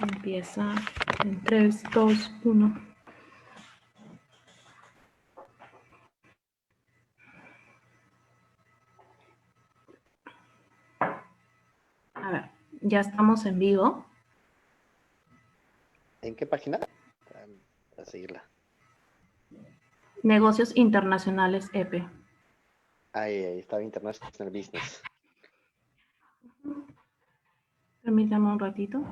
Empieza en 3, 2, 1. A ver, ya estamos en vivo. ¿En qué página? Para seguirla. Negocios Internacionales EP. Ahí estaba International Business. Permítame un ratito.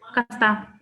Acá está.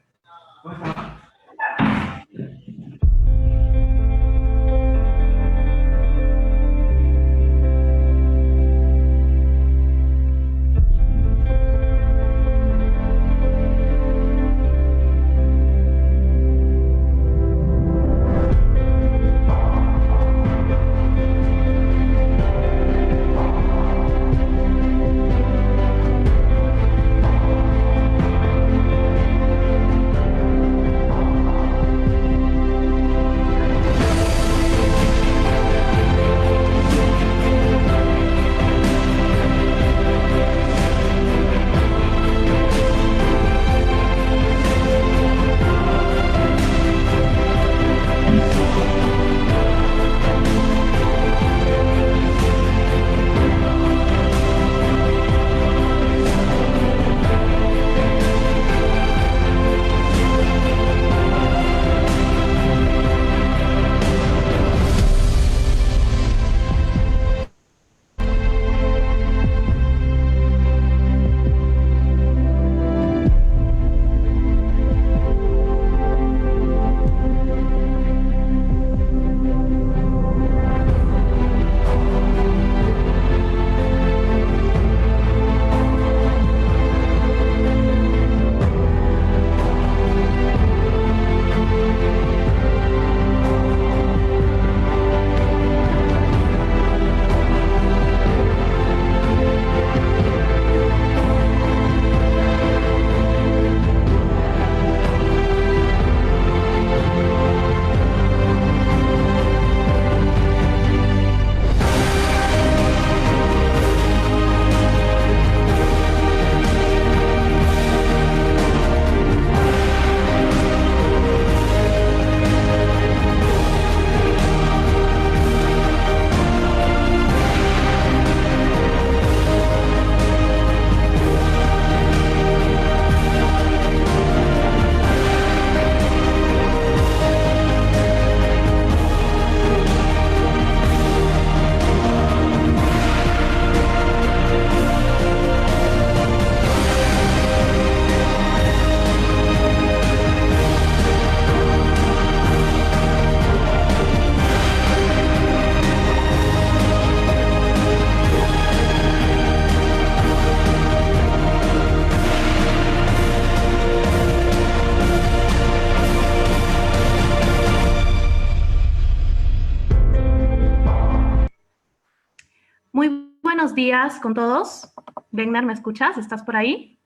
Muy buenos días con todos. Wegner, ¿me escuchas? ¿Estás por ahí?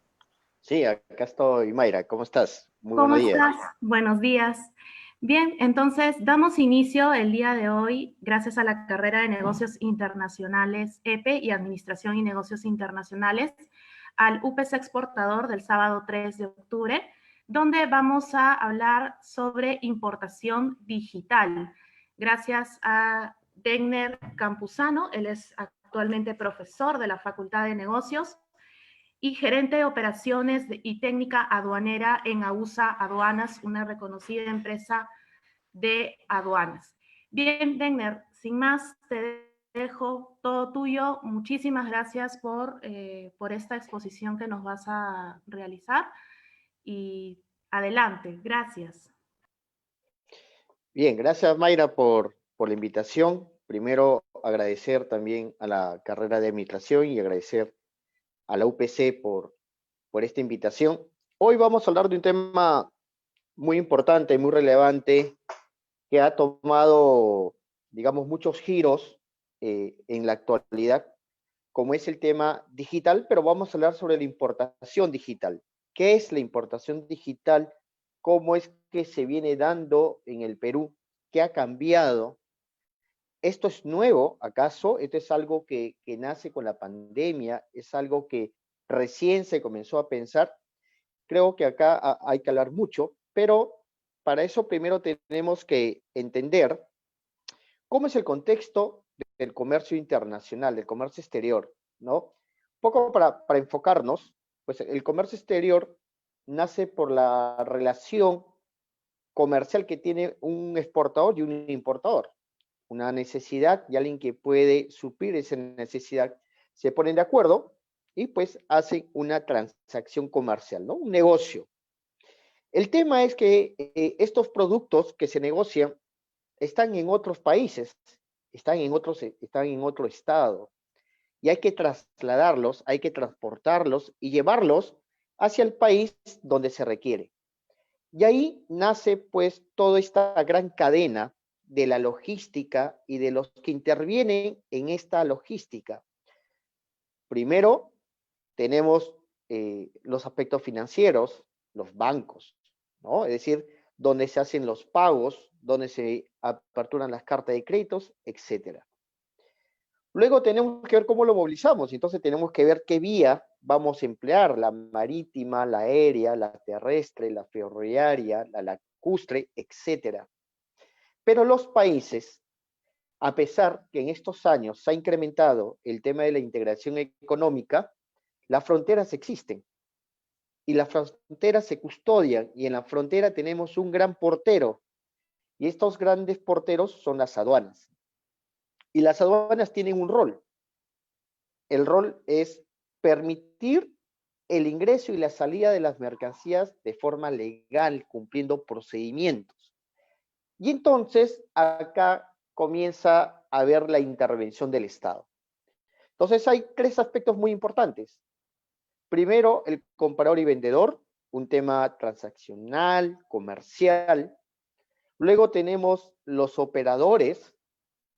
Sí, acá estoy, Mayra. ¿Cómo estás? Muy ¿Cómo buenos días. estás? Buenos días. Bien, entonces damos inicio el día de hoy, gracias a la carrera de Negocios Internacionales EPE y Administración y Negocios Internacionales, al UPC Exportador del sábado 3 de octubre, donde vamos a hablar sobre importación digital. Gracias a Wegner Campuzano, él es actualmente profesor de la Facultad de Negocios y gerente de operaciones y técnica aduanera en AUSA Aduanas, una reconocida empresa de aduanas. Bien, Wegner, sin más, te dejo todo tuyo. Muchísimas gracias por esta exposición que nos vas a realizar y adelante, gracias. Bien, gracias, Mayra, por la invitación. Primero, agradecer también a la carrera de administración y agradecer a la UPC por esta invitación. Hoy vamos a hablar de un tema muy importante, muy relevante, que ha tomado, digamos, muchos giros en la actualidad, como es el tema digital, pero vamos a hablar sobre la importación digital. ¿Qué es la importación digital? ¿Cómo es que se viene dando en el Perú? ¿Qué ha cambiado? ¿Esto es nuevo, acaso? ¿Esto es algo que nace con la pandemia? ¿Es algo que recién se comenzó a pensar? Creo que acá hay que hablar mucho, pero para eso primero tenemos que entender cómo es el contexto del comercio internacional, del comercio exterior, ¿no? Un poco para enfocarnos, pues el comercio exterior nace por la relación comercial que tiene un exportador y un importador. Una necesidad y alguien que puede suplir esa necesidad, se ponen de acuerdo y pues hacen una transacción comercial, ¿no? Un negocio. El tema es que estos productos que se negocian están en otros países, están en otro estado, y hay que trasladarlos, hay que transportarlos y llevarlos hacia el país donde se requiere. Y ahí nace pues toda esta gran cadena de la logística y de los que intervienen en esta logística. Primero, tenemos los aspectos financieros, los bancos, ¿no? Es decir, donde se hacen los pagos, donde se aperturan las cartas de créditos, etcétera. Luego tenemos que ver cómo lo movilizamos, entonces tenemos que ver qué vía vamos a emplear, la marítima, la aérea, la terrestre, la ferroviaria, la lacustre, etcétera. Pero los países, a pesar que en estos años se ha incrementado el tema de la integración económica, las fronteras existen y las fronteras se custodian y en la frontera tenemos un gran portero y estos grandes porteros son las aduanas. Y las aduanas tienen un rol. El rol es permitir el ingreso y la salida de las mercancías de forma legal, cumpliendo procedimientos. Y entonces acá comienza a haber la intervención del Estado. Entonces hay tres aspectos muy importantes. Primero, el comprador y vendedor, un tema transaccional, comercial. Luego tenemos los operadores,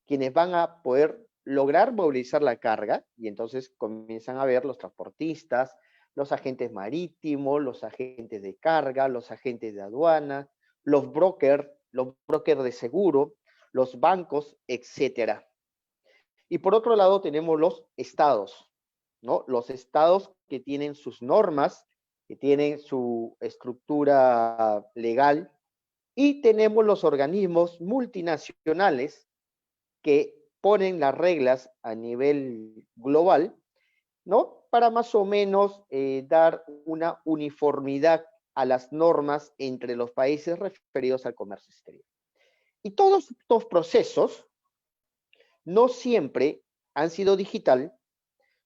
quienes van a poder lograr movilizar la carga, y entonces comienzan a ver los transportistas, los agentes marítimos, los agentes de carga, los agentes de aduana, los brokers de seguro, los bancos, etcétera. Y por otro lado tenemos los estados, ¿no? Los estados que tienen sus normas, que tienen su estructura legal, y tenemos los organismos multinacionales que ponen las reglas a nivel global, ¿no? Para más o menos dar una uniformidad a las normas entre los países referidos al comercio exterior. Y todos estos procesos no siempre han sido digital,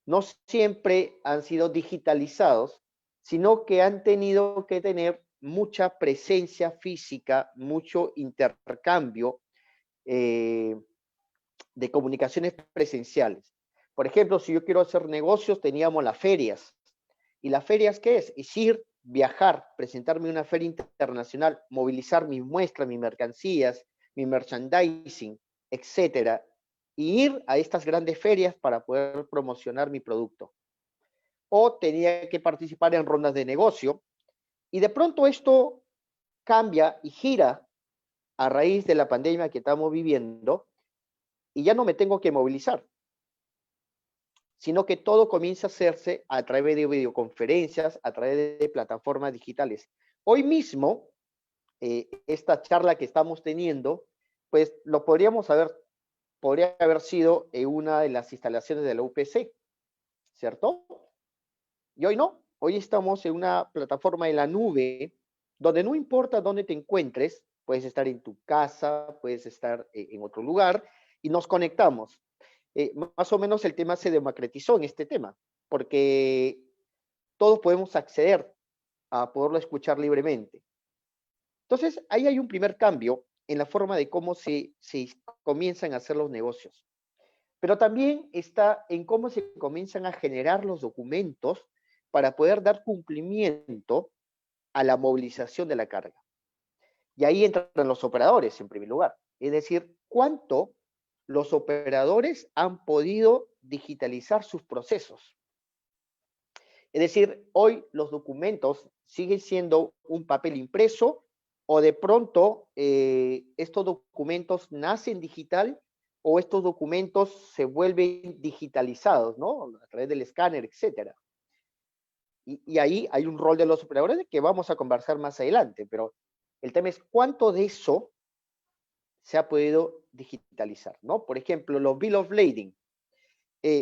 no siempre han sido digitalizados, sino que han tenido que tener mucha presencia física, mucho intercambio de comunicaciones presenciales. Por ejemplo, si yo quiero hacer negocios, teníamos las ferias. ¿Y las ferias qué es? Es ir, viajar, presentarme en una feria internacional, movilizar mis muestras, mis mercancías, mi merchandising, etcétera, y ir a estas grandes ferias para poder promocionar mi producto. O tenía que participar en rondas de negocio, y de pronto esto cambia y gira a raíz de la pandemia que estamos viviendo, y ya no me tengo que movilizar, sino que todo comienza a hacerse a través de videoconferencias, a través de plataformas digitales. Hoy mismo, esta charla que estamos teniendo, pues lo podría haber sido en una de las instalaciones de la UPC, ¿cierto? Y hoy no, hoy estamos en una plataforma en la nube, donde no importa dónde te encuentres, puedes estar en tu casa, puedes estar en otro lugar, y nos conectamos. Más o menos el tema se democratizó en este tema, porque todos podemos acceder a poderlo escuchar libremente. Entonces, ahí hay un primer cambio en la forma de cómo se comienzan a hacer los negocios. Pero también está en cómo se comienzan a generar los documentos para poder dar cumplimiento a la movilización de la carga. Y ahí entran los operadores, en primer lugar. Es decir, cuánto los operadores han podido digitalizar sus procesos. Es decir, hoy los documentos siguen siendo un papel impreso o de pronto estos documentos nacen digital o estos documentos se vuelven digitalizados, ¿no? A través del escáner, etcétera. Y ahí hay un rol de los operadores que vamos a conversar más adelante, pero el tema es cuánto de eso se ha podido digitalizar, ¿no? Por ejemplo, los Bill of Lading.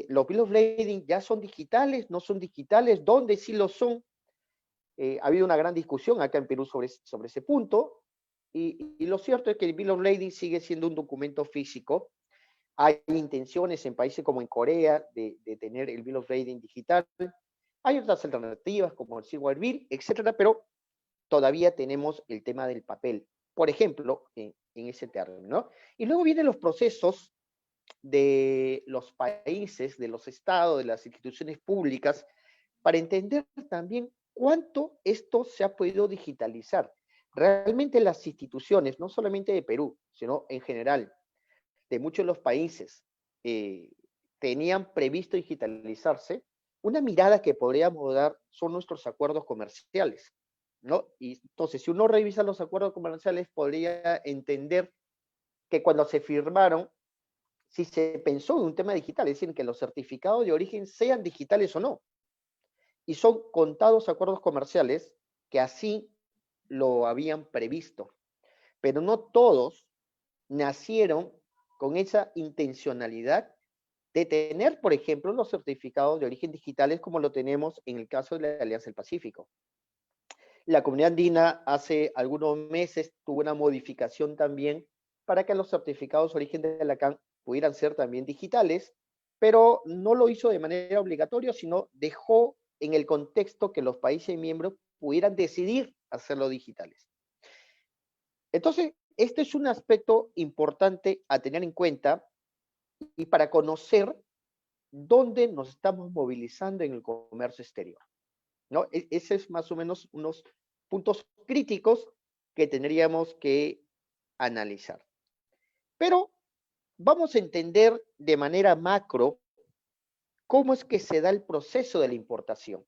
Los Bill of Lading ya son digitales, no son digitales, ¿dónde sí lo son? Ha habido una gran discusión acá en Perú sobre ese punto, y lo cierto es que el Bill of Lading sigue siendo un documento físico. Hay intenciones en países como en Corea de tener el Bill of Lading digital. Hay otras alternativas como el Silver Bill, etcétera, pero todavía tenemos el tema del papel, por ejemplo, en ese término, ¿no? Y luego vienen los procesos de los países, de los estados, de las instituciones públicas, para entender también cuánto esto se ha podido digitalizar. Realmente las instituciones, no solamente de Perú, sino en general, de muchos de los países, tenían previsto digitalizarse. Una mirada que podríamos dar son nuestros acuerdos comerciales, ¿no? Y entonces, si uno revisa los acuerdos comerciales, podría entender que cuando se firmaron, si se pensó en un tema digital, es decir, que los certificados de origen sean digitales o no. Y son contados acuerdos comerciales que así lo habían previsto. Pero no todos nacieron con esa intencionalidad de tener, por ejemplo, los certificados de origen digitales como lo tenemos en el caso de la Alianza del Pacífico. La Comunidad Andina hace algunos meses tuvo una modificación también para que los certificados de origen de la CAN pudieran ser también digitales, pero no lo hizo de manera obligatoria, sino dejó en el contexto que los países miembros pudieran decidir hacerlo digitales. Entonces, este es un aspecto importante a tener en cuenta y para conocer dónde nos estamos movilizando en el comercio exterior, ¿no? Ese es más o menos unos puntos críticos que tendríamos que analizar. Pero vamos a entender de manera macro cómo es que se da el proceso de la importación.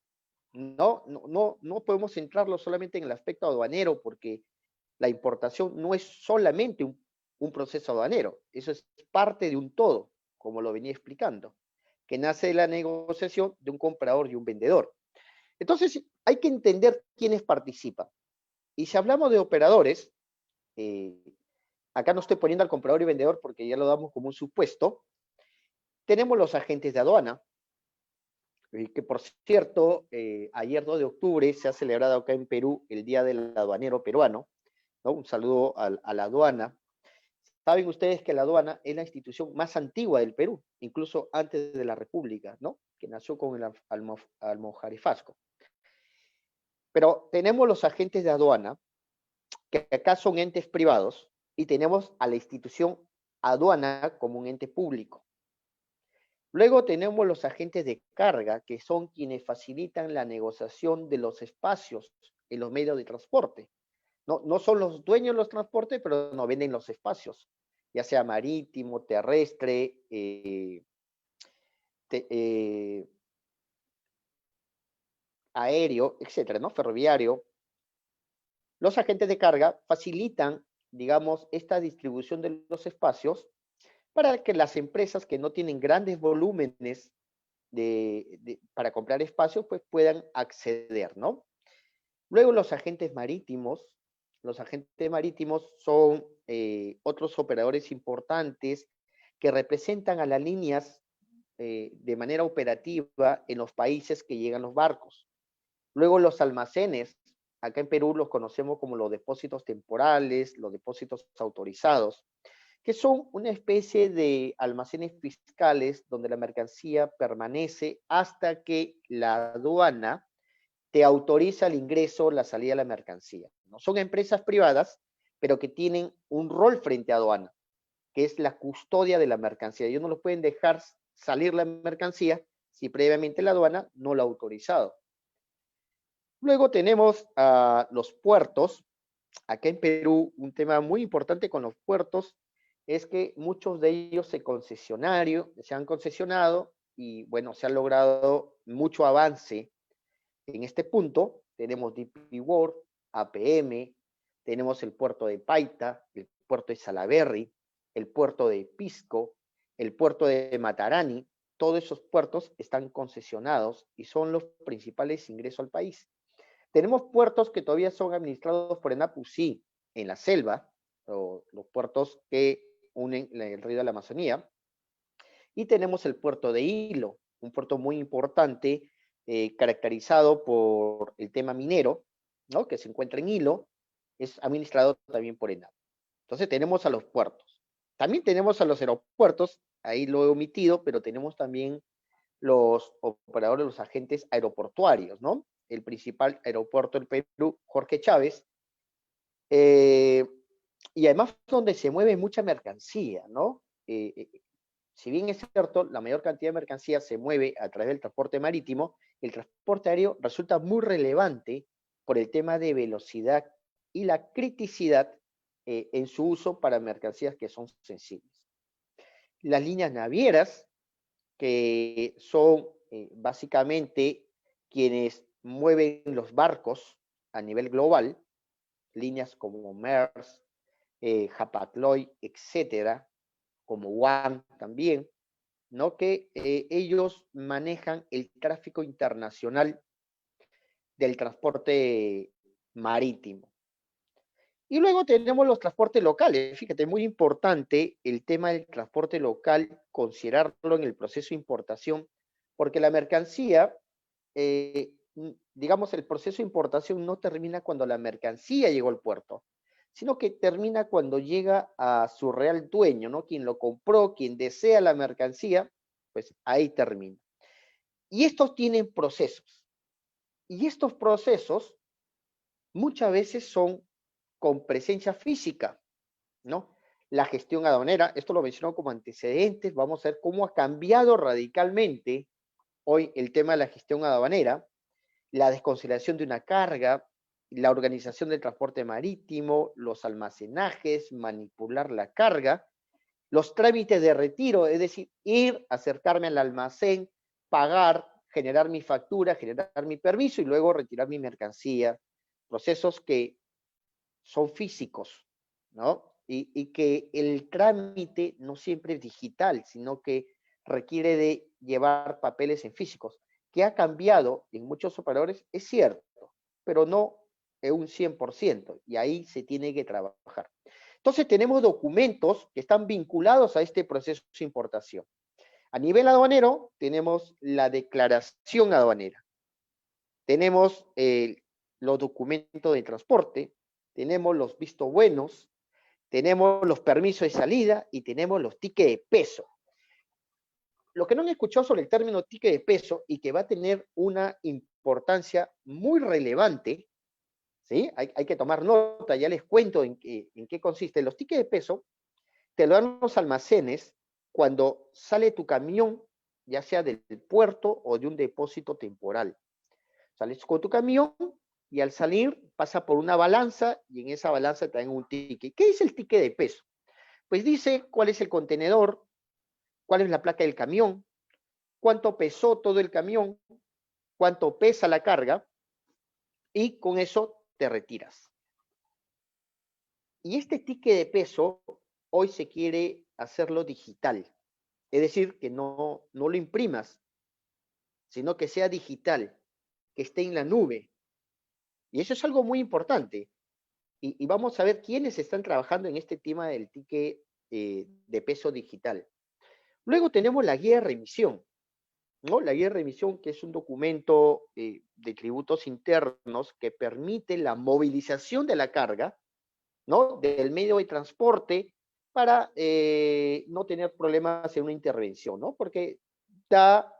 No podemos centrarlo solamente en el aspecto aduanero, porque la importación no es solamente un proceso aduanero, eso es parte de un todo, como lo venía explicando, que nace de la negociación de un comprador y un vendedor. Entonces, hay que entender quiénes participan. Y si hablamos de operadores, acá no estoy poniendo al comprador y vendedor porque ya lo damos como un supuesto, tenemos los agentes de aduana, que por cierto, ayer 2 de octubre se ha celebrado acá en Perú el Día del Aduanero Peruano, ¿no? Un saludo a la aduana. Saben ustedes que la aduana es la institución más antigua del Perú, incluso antes de la República, ¿no? Que nació con el almojarifazgo. Pero tenemos los agentes de aduana, que acá son entes privados, y tenemos a la institución aduana como un ente público. Luego tenemos los agentes de carga, que son quienes facilitan la negociación de los espacios en los medios de transporte. No son los dueños de los transportes, pero nos venden los espacios, ya sea marítimo, terrestre, aéreo, etcétera, ¿no? Ferroviario. Los agentes de carga facilitan, digamos, esta distribución de los espacios para que las empresas que no tienen grandes volúmenes para comprar espacios, pues puedan acceder, ¿no? Luego los agentes marítimos son otros operadores importantes que representan a las líneas de manera operativa en los países que llegan los barcos. Luego los almacenes, acá en Perú los conocemos como los depósitos temporales, los depósitos autorizados, que son una especie de almacenes fiscales donde la mercancía permanece hasta que la aduana te autoriza el ingreso o la salida de la mercancía, ¿no? Son empresas privadas, pero que tienen un rol frente a aduana, que es la custodia de la mercancía. Ellos no los pueden dejar salir la mercancía si previamente la aduana no la ha autorizado. Luego tenemos a los puertos. Acá en Perú, un tema muy importante con los puertos es que muchos de ellos se han concesionado y bueno, se ha logrado mucho avance en este punto. Tenemos DP World, APM, tenemos el puerto de Paita, el puerto de Salaberry, el puerto de Pisco, el puerto de Matarani. Todos esos puertos están concesionados y son los principales ingresos al país. Tenemos puertos que todavía son administrados por ENAPUSI en la selva, o los puertos que unen el río de la Amazonía. Y tenemos el puerto de Hilo, un puerto muy importante, caracterizado por el tema minero, ¿no? Que se encuentra en Hilo, es administrado también por ENAP. Entonces tenemos a los puertos. También tenemos a los aeropuertos, ahí lo he omitido, pero tenemos también los operadores, los agentes aeroportuarios, ¿no? El principal aeropuerto del Perú, Jorge Chávez, y además donde se mueve mucha mercancía, ¿no? Si bien es cierto, la mayor cantidad de mercancía se mueve a través del transporte marítimo, el transporte aéreo resulta muy relevante por el tema de velocidad y la criticidad en su uso para mercancías que son sensibles. Las líneas navieras, que son básicamente quienes mueven los barcos a nivel global, líneas como Maersk, Hapag-Lloyd, etcétera, como WAM también, ¿no? Que ellos manejan el tráfico internacional del transporte marítimo. Y luego tenemos los transportes locales. Fíjate, muy importante el tema del transporte local, considerarlo en el proceso de importación, porque la mercancía, digamos, el proceso de importación no termina cuando la mercancía llegó al puerto, sino que termina cuando llega a su real dueño, ¿no? Quien lo compró, quien desea la mercancía, pues ahí termina. Y estos tienen procesos. Y estos procesos muchas veces son con presencia física, ¿no? La gestión aduanera, esto lo menciono como antecedentes, vamos a ver cómo ha cambiado radicalmente hoy el tema de la gestión aduanera, la desconsideración de una carga, la organización del transporte marítimo, los almacenajes, manipular la carga, los trámites de retiro, es decir, ir, acercarme al almacén, pagar, generar mi factura, generar mi permiso y luego retirar mi mercancía, procesos que son físicos, ¿no? Y que el trámite no siempre es digital, sino que requiere de llevar papeles en físicos. Que ha cambiado en muchos operadores, es cierto, pero no en un 100%, y ahí se tiene que trabajar. Entonces tenemos documentos que están vinculados a este proceso de importación. A nivel aduanero, tenemos la declaración aduanera, tenemos los documentos de transporte, tenemos los vistos buenos, tenemos los permisos de salida y tenemos los tickets de peso. Lo que no han escuchado sobre el término ticket de peso y que va a tener una importancia muy relevante, ¿sí? Hay que tomar nota, ya les cuento en qué consiste. Los tickets de peso te lo dan los almacenes cuando sale tu camión, ya sea del puerto o de un depósito temporal. Sales con tu camión y al salir pasa por una balanza y en esa balanza te dan un ticket. ¿Qué es el ticket de peso? Pues dice cuál es el contenedor, cuál es la placa del camión, cuánto pesó todo el camión, cuánto pesa la carga y con eso te retiras. Y este ticket de peso hoy se quiere hacerlo digital, es decir, que no lo imprimas, sino que sea digital, que esté en la nube. Y eso es algo muy importante. Y vamos a ver quiénes están trabajando en este tema del ticket de peso digital. Luego tenemos la guía de remisión, ¿no? La guía de remisión, que es un documento de tributos internos que permite la movilización de la carga, ¿no? Del medio de transporte para no tener problemas en una intervención, ¿no? Porque da,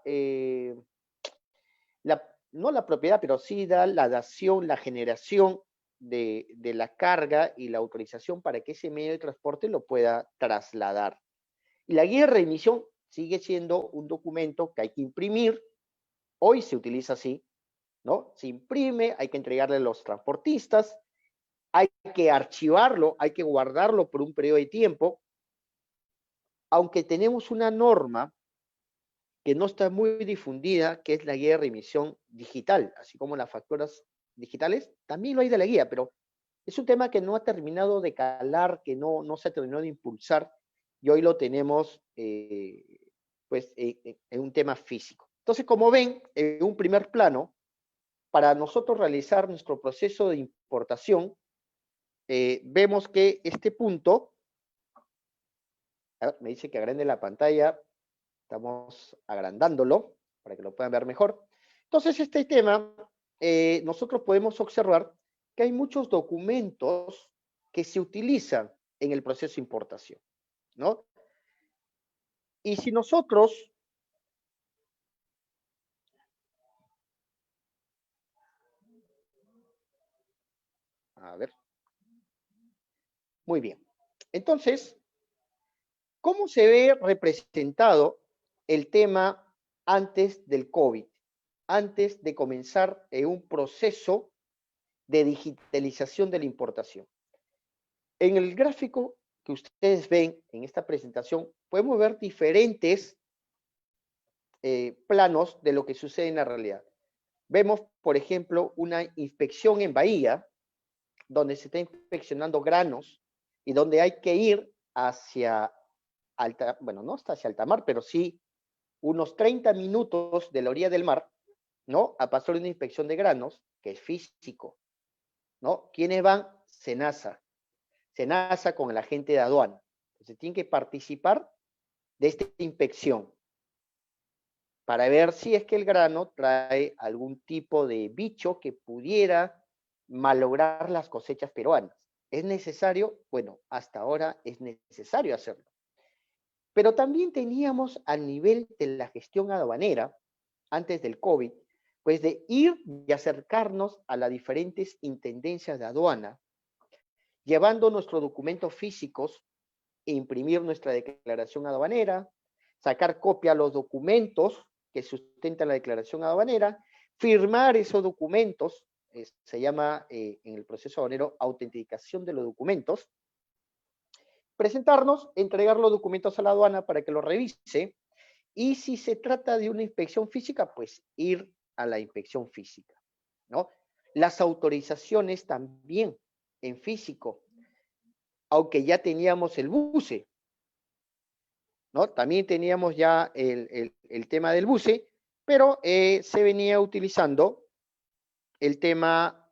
no la propiedad, pero sí da la dación, la generación de la carga y la autorización para que ese medio de transporte lo pueda trasladar. Y la guía de remisión sigue siendo un documento que hay que imprimir, hoy se utiliza así, ¿no? Se imprime, hay que entregarle a los transportistas, hay que archivarlo, hay que guardarlo por un periodo de tiempo, aunque tenemos una norma que no está muy difundida, que es la guía de remisión digital, así como las facturas digitales, también lo hay de la guía, pero es un tema que no ha terminado de calar, que no se ha terminado de impulsar, y hoy lo tenemos pues en un tema físico. Entonces, como ven, en un primer plano, para nosotros realizar nuestro proceso de importación, vemos que este punto, a ver, me dice que agrande la pantalla, estamos agrandándolo para que lo puedan ver mejor. Entonces, este tema, nosotros podemos observar que hay muchos documentos que se utilizan en el proceso de importación, ¿no? Y si nosotros, a ver, muy bien. Entonces, ¿cómo se ve representado el tema antes del COVID? Antes de comenzar un proceso de digitalización de la importación. En el gráfico que ustedes ven en esta presentación, podemos ver diferentes planos de lo que sucede en la realidad. Vemos, por ejemplo, una inspección en Bahía, donde se está inspeccionando granos y donde hay que ir hacia alta, bueno, no hasta hacia alta mar, pero sí unos 30 minutos de la orilla del mar, ¿no? A pasar una inspección de granos, que es físico, ¿no? ¿Quiénes van? SENASA. SENASA con el agente de aduana. Entonces tienen que participar de esta inspección para ver si es que el grano trae algún tipo de bicho que pudiera malograr las cosechas peruanas. ¿Es necesario? Bueno, hasta ahora es necesario hacerlo. Pero también teníamos al nivel de la gestión aduanera, antes del COVID, pues de ir y acercarnos a las diferentes intendencias de aduana, llevando nuestros documentos físicos, e imprimir nuestra declaración aduanera, sacar copia a los documentos que sustentan la declaración aduanera, firmar esos documentos, se llama en el proceso aduanero autenticación de los documentos, presentarnos, entregar los documentos a la aduana para que los revise, y si se trata de una inspección física, pues ir a la inspección física, ¿no? Las autorizaciones también en físico, aunque ya teníamos el buce, ¿no? También teníamos ya el tema del buce, pero se venía utilizando el tema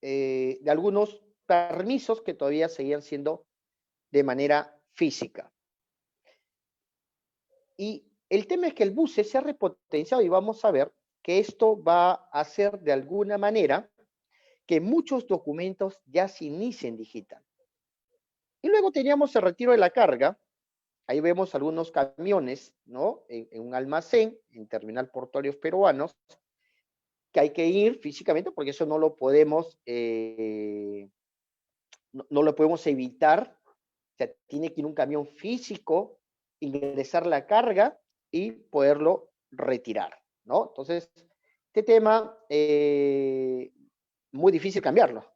de algunos permisos que todavía seguían siendo de manera física. Y el tema es que el buce se ha repotenciado y vamos a ver que esto va a hacer de alguna manera que muchos documentos ya se inicien digital. Y luego teníamos el retiro de la carga. Ahí vemos algunos camiones, ¿no? En un almacén, en terminal portuarios peruanos, que hay que ir físicamente porque eso no lo podemos, no lo podemos evitar. O sea, tiene que ir un camión físico, ingresar la carga y poderlo retirar, ¿no? Entonces, este tema, muy difícil cambiarlo.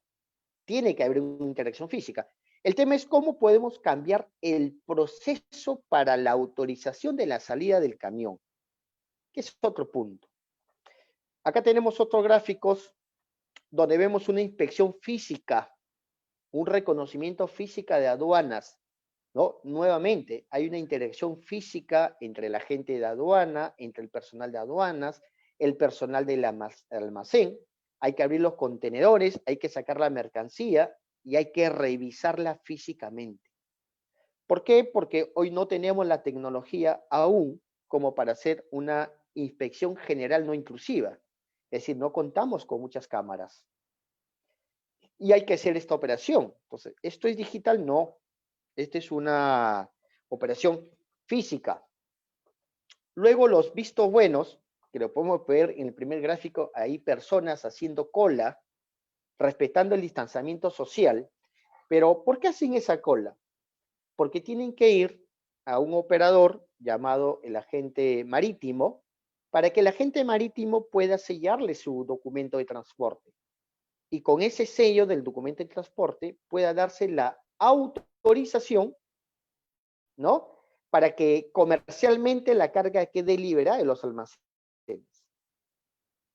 Tiene que haber una interacción física. El tema es cómo podemos cambiar el proceso para la autorización de la salida del camión, que es otro punto. Acá tenemos otros gráficos donde vemos una inspección física, un reconocimiento física de aduanas, ¿no? Nuevamente, hay una interacción física entre el agente de aduana, entre el personal de aduanas, el personal del almacén. Hay que abrir los contenedores, hay que sacar la mercancía y hay que revisarla físicamente. ¿Por qué? Porque hoy no tenemos la tecnología aún como para hacer una inspección general no intrusiva. Es decir, no contamos con muchas cámaras. Y hay que hacer esta operación. Entonces, ¿esto es digital? No. Esta es una operación física. Luego los vistos buenos, que lo podemos ver en el primer gráfico, hay personas haciendo cola, respetando el distanciamiento social, pero ¿por qué hacen esa cola? Porque tienen que ir a un operador llamado el agente marítimo para que el agente marítimo pueda sellarle su documento de transporte. Y con ese sello del documento de transporte pueda darse la autorización, ¿no? Para que comercialmente la carga quede liberada de los almacenes.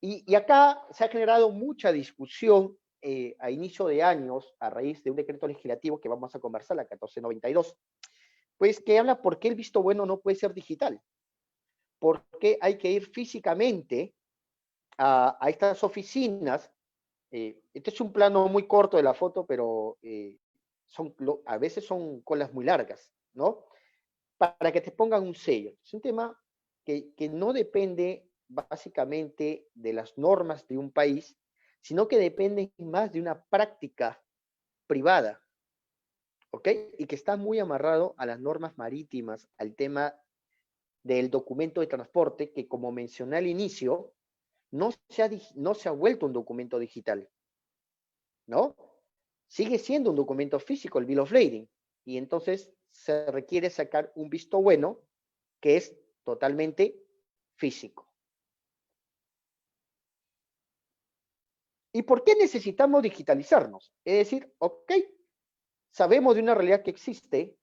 Y acá se ha generado mucha discusión a inicio de años a raíz de un decreto legislativo que vamos a conversar, la 1492, pues que habla por qué el visto bueno no puede ser digital, por qué hay que ir físicamente a estas oficinas. Este es un plano muy corto de la foto, pero a veces son colas muy largas, ¿no? Para que te pongan un sello. Es un tema que no depende básicamente de las normas de un país, sino que depende más de una práctica privada, ¿ok? Y que está muy amarrado a las normas marítimas, al tema del documento de transporte, que como mencioné al inicio, no se ha vuelto un documento digital, ¿no? Sigue siendo un documento físico, el Bill of Lading, y entonces se requiere sacar un visto bueno que es totalmente físico. ¿Y por qué necesitamos digitalizarnos? Es decir, ok, sabemos de una realidad que existe,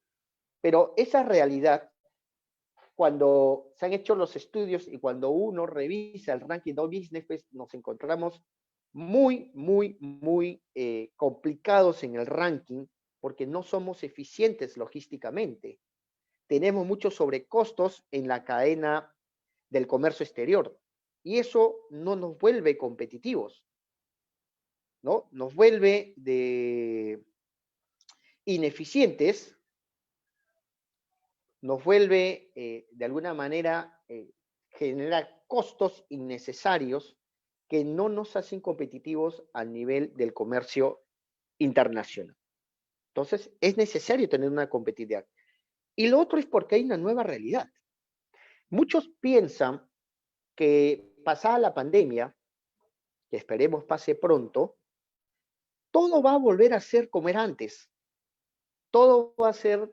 pero esa realidad, cuando se han hecho los estudios y cuando uno revisa el ranking Dow Business, pues nos encontramos muy complicados en el ranking porque no somos eficientes logísticamente. Tenemos muchos sobrecostos en la cadena del comercio exterior y eso no nos vuelve competitivos, ¿no? Nos vuelve ineficientes, nos vuelve de alguna manera genera costos innecesarios que no nos hacen competitivos a nivel del comercio internacional. Entonces, es necesario tener una competitividad. Y lo otro es porque hay una nueva realidad. Muchos piensan que pasada la pandemia, que esperemos pase pronto, todo va a volver a ser como era antes. Todo va a ser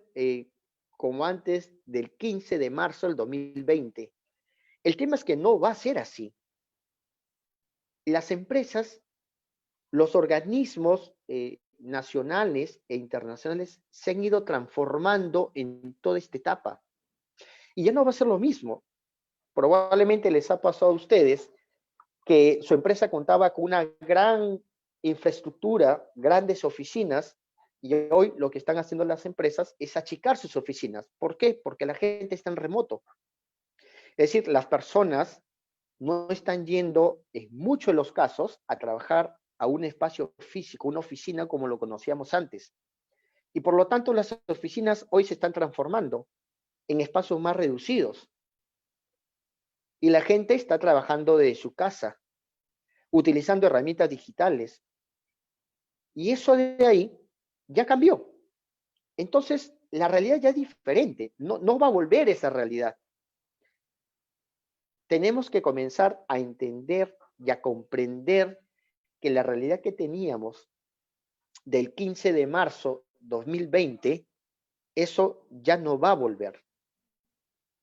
como antes del 15 de marzo del 2020. El tema es que no va a ser así. Las empresas, los organismos nacionales e internacionales se han ido transformando en toda esta etapa. Y ya no va a ser lo mismo. Probablemente les ha pasado a ustedes que su empresa contaba con una gran infraestructura, grandes oficinas, y hoy lo que están haciendo las empresas es achicar sus oficinas. ¿Por qué? Porque la gente está en remoto. Es decir, las personas no están yendo, en muchos de los casos, a trabajar a un espacio físico, una oficina como lo conocíamos antes. Y por lo tanto, las oficinas hoy se están transformando en espacios más reducidos. Y la gente está trabajando desde su casa, utilizando herramientas digitales. Y eso de ahí ya cambió. Entonces, la realidad ya es diferente. No va a volver esa realidad. Tenemos que comenzar a entender y a comprender que la realidad que teníamos del 15 de marzo 2020, eso ya no va a volver.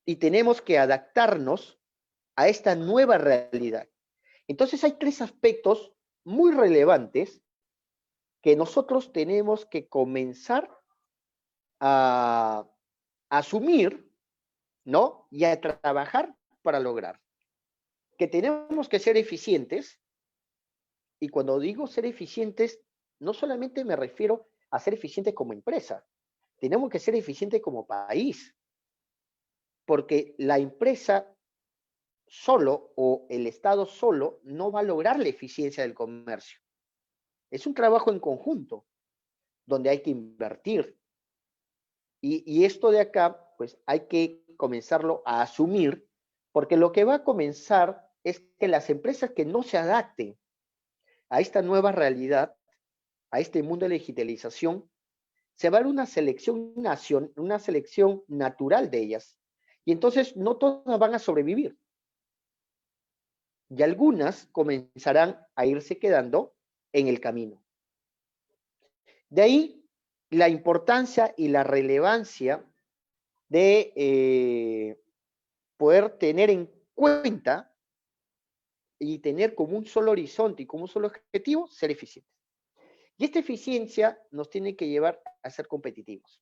Y tenemos que adaptarnos a esta nueva realidad. Entonces hay tres aspectos muy relevantes que nosotros tenemos que comenzar a asumir, ¿no? Y a trabajar para lograr. Que tenemos que ser eficientes, y cuando digo ser eficientes, no solamente me refiero a ser eficientes como empresa, tenemos que ser eficientes como país, porque la empresa solo o el Estado solo no va a lograr la eficiencia del comercio. Es un trabajo en conjunto, donde hay que invertir. Y esto de acá, pues hay que comenzarlo a asumir, porque lo que va a comenzar es que las empresas que no se adapten a esta nueva realidad, a este mundo de digitalización, se va a dar una selección natural de ellas. Y entonces no todas van a sobrevivir. Y algunas comenzarán a irse quedando en el camino. De ahí la importancia y la relevancia de poder tener en cuenta y tener como un solo horizonte y como un solo objetivo, ser eficientes. Y esta eficiencia nos tiene que llevar a ser competitivos.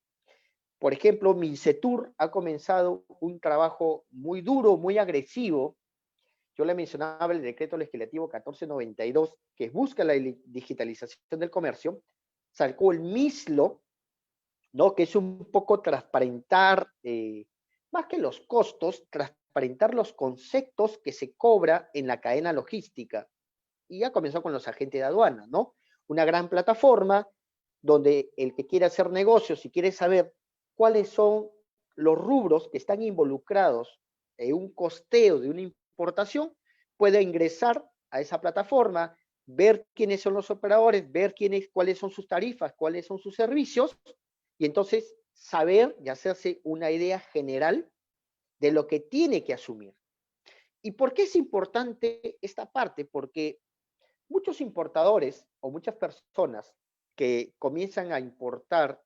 Por ejemplo, Mincetur ha comenzado un trabajo muy duro, muy agresivo. Yo le mencionaba el decreto legislativo 1492, que busca la digitalización del comercio. Sacó el MISLO, ¿no? Que es un poco transparentar, más que los costos, transparentar los conceptos que se cobra en la cadena logística. Y ya comenzó con los agentes de aduana, ¿no? Una gran plataforma donde el que quiere hacer negocios y quiere saber cuáles son los rubros que están involucrados en un costeo de una importación, puede ingresar a esa plataforma, ver quiénes son los operadores, ver cuáles son sus tarifas, cuáles son sus servicios, y entonces saber y hacerse una idea general de lo que tiene que asumir. ¿Y por qué es importante esta parte? Porque muchos importadores o muchas personas que comienzan a importar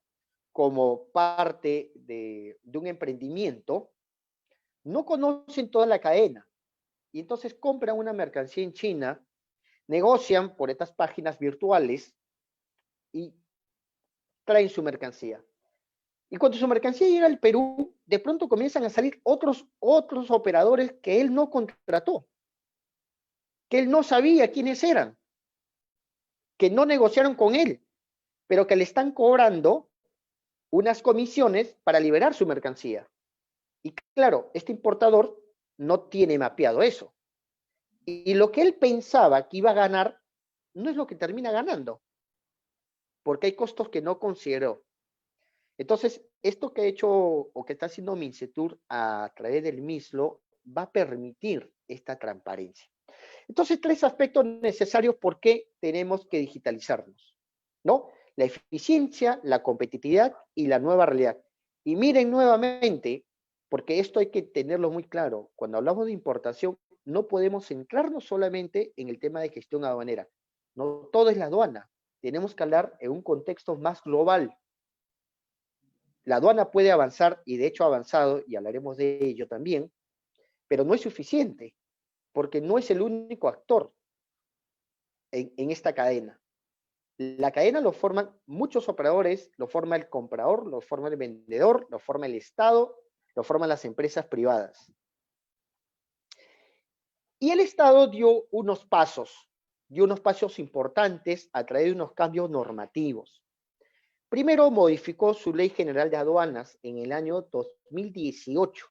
como parte de un emprendimiento, no conocen toda la cadena y entonces compran una mercancía en China, negocian por estas páginas virtuales y traen su mercancía. Y cuando su mercancía llega al Perú, de pronto comienzan a salir otros operadores que él no contrató, que él no sabía quiénes eran, que no negociaron con él, pero que le están cobrando unas comisiones para liberar su mercancía. Y claro, este importador no tiene mapeado eso. Y lo que él pensaba que iba a ganar no es lo que termina ganando, porque hay costos que no consideró. Entonces, esto que ha hecho o que está haciendo Mincetur a través del MISLO va a permitir esta transparencia. Entonces, tres aspectos necesarios por qué tenemos que digitalizarnos, ¿no? La eficiencia, la competitividad y la nueva realidad. Y miren nuevamente, porque esto hay que tenerlo muy claro, cuando hablamos de importación, no podemos centrarnos solamente en el tema de gestión aduanera. No todo es la aduana. Tenemos que hablar en un contexto más global. La aduana puede avanzar, y de hecho ha avanzado, y hablaremos de ello también, pero no es suficiente, porque no es el único actor en esta cadena. La cadena lo forman muchos operadores, lo forma el comprador, lo forma el vendedor, lo forma el Estado, lo forman las empresas privadas. Y el Estado dio unos pasos importantes a través de unos cambios normativos. Primero modificó su Ley General de Aduanas en el año 2018,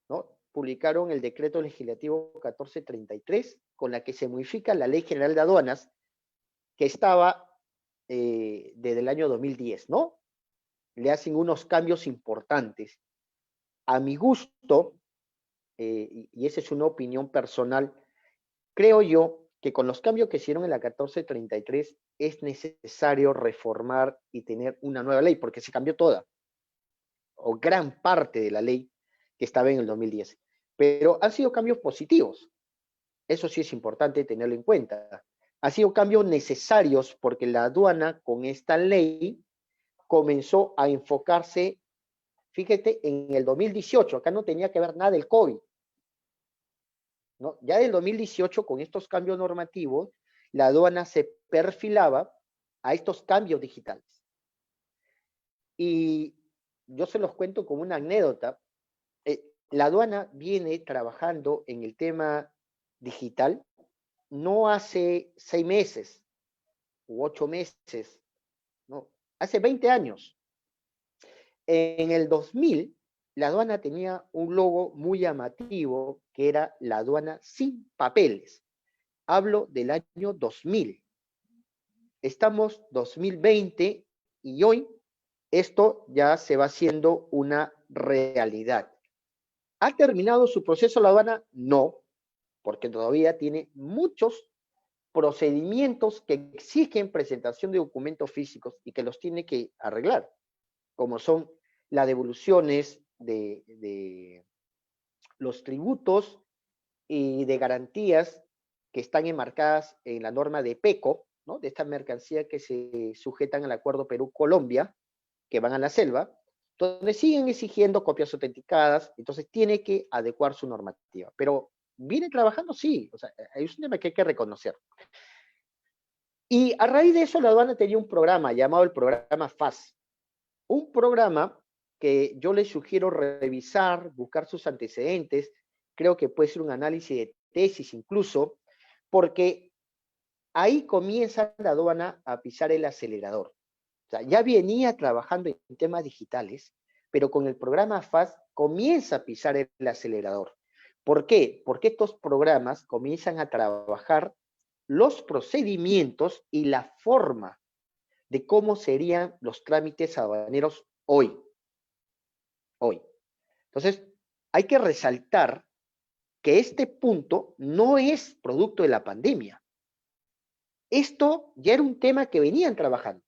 ¿no? Publicaron el Decreto Legislativo 1433, con la que se modifica la Ley General de Aduanas, que estaba desde el año 2010, ¿no? Le hacen unos cambios importantes. A mi gusto, y esa es una opinión personal, creo yo que con los cambios que hicieron en la 1433 es necesario reformar y tener una nueva ley, porque se cambió toda, o gran parte de la ley que estaba en el 2010. Pero han sido cambios positivos. Eso sí es importante tenerlo en cuenta. Han sido cambios necesarios porque la aduana con esta ley comenzó a enfocarse, fíjate, en el 2018, acá no tenía que ver nada del COVID, ¿no? Ya del 2018, con estos cambios normativos, la aduana se perfilaba a estos cambios digitales. Y yo se los cuento como una anécdota. La aduana viene trabajando en el tema digital no hace 6 meses u 8 meses, ¿no? Hace 20 años. En el 2000, la aduana tenía un logo muy llamativo que era la aduana sin papeles. Hablo del año 2000. Estamos 2020 y hoy esto ya se va haciendo una realidad. ¿Ha terminado su proceso la aduana? No, porque todavía tiene muchos procedimientos que exigen presentación de documentos físicos y que los tiene que arreglar, como son las devoluciones de los tributos y de garantías que están enmarcadas en la norma de PECO, ¿no? De esta mercancía que se sujetan al acuerdo Perú-Colombia, que van a la selva, donde siguen exigiendo copias autenticadas, entonces tiene que adecuar su normativa. Pero ¿Viene trabajando? Sí, o sea, es un tema que hay que reconocer. Y a raíz de eso, la aduana tenía un programa llamado el programa FAS. Un programa que yo les sugiero revisar, buscar sus antecedentes, creo que puede ser un análisis de tesis incluso, porque ahí comienza la aduana a pisar el acelerador. O sea, ya venía trabajando en temas digitales, pero con el programa FAS comienza a pisar el acelerador. ¿Por qué? Porque estos programas comienzan a trabajar los procedimientos y la forma de cómo serían los trámites aduaneros hoy. Hoy. Entonces, hay que resaltar que este punto no es producto de la pandemia. Esto ya era un tema que venían trabajando.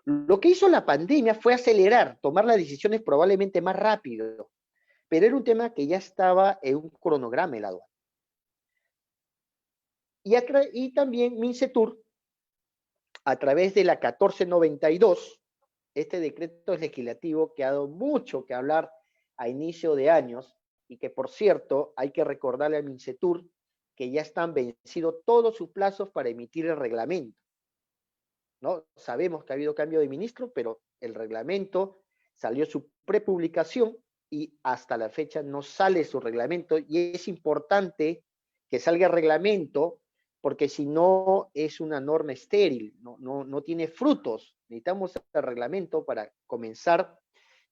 Lo que hizo la pandemia fue acelerar, tomar las decisiones probablemente más rápido, pero era un tema que ya estaba en un cronograma el aduana. Y también Mincetur, a través de la 1492, este decreto legislativo que ha dado mucho que hablar a inicio de años, y que por cierto hay que recordarle al Mincetur que ya están vencidos todos sus plazos para emitir el reglamento, ¿no? Sabemos que ha habido cambio de ministro, pero el reglamento salió su prepublicación y hasta la fecha no sale su reglamento, y es importante que salga el reglamento porque si no es una norma estéril, no tiene frutos. Necesitamos el reglamento para comenzar,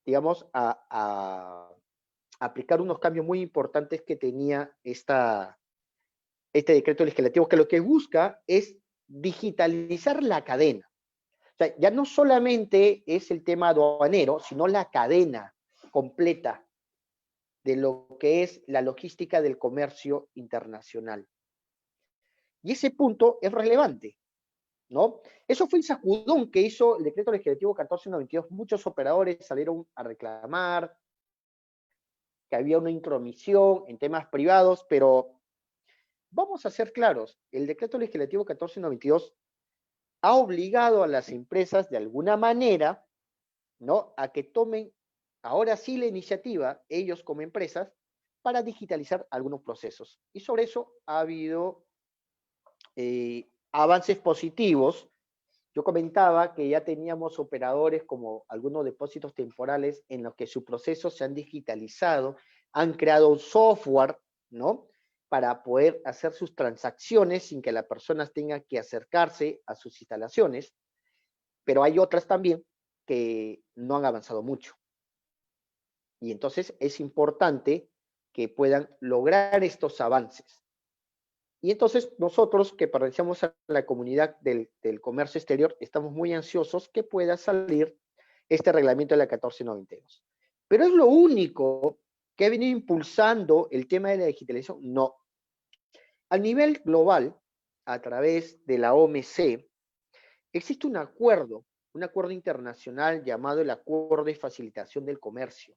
digamos, a aplicar unos cambios muy importantes que tenía este decreto legislativo, que lo que busca es digitalizar la cadena. O sea, ya no solamente es el tema aduanero, sino la cadena completa de lo que es la logística del comercio internacional. Y ese punto es relevante, ¿no? Eso fue el sacudón que hizo el decreto legislativo 1492. Muchos operadores salieron a reclamar que había una intromisión en temas privados, pero vamos a ser claros, el decreto legislativo 1492 ha obligado a las empresas de alguna manera, ¿no?, a que tomen ahora sí la iniciativa, ellos como empresas, para digitalizar algunos procesos. Y sobre eso ha habido avances positivos. Yo comentaba que ya teníamos operadores como algunos depósitos temporales en los que sus procesos se han digitalizado, han creado un software, ¿no?, para poder hacer sus transacciones sin que la persona tenga que acercarse a sus instalaciones, pero hay otras también que no han avanzado mucho. Y entonces es importante que puedan lograr estos avances. Y entonces nosotros que pertenecemos a la comunidad del comercio exterior, estamos muy ansiosos que pueda salir este reglamento de la 1492. ¿Pero es lo único que ha venido impulsando el tema de la digitalización? No. A nivel global, a través de la OMC, existe un acuerdo internacional llamado el Acuerdo de Facilitación del Comercio.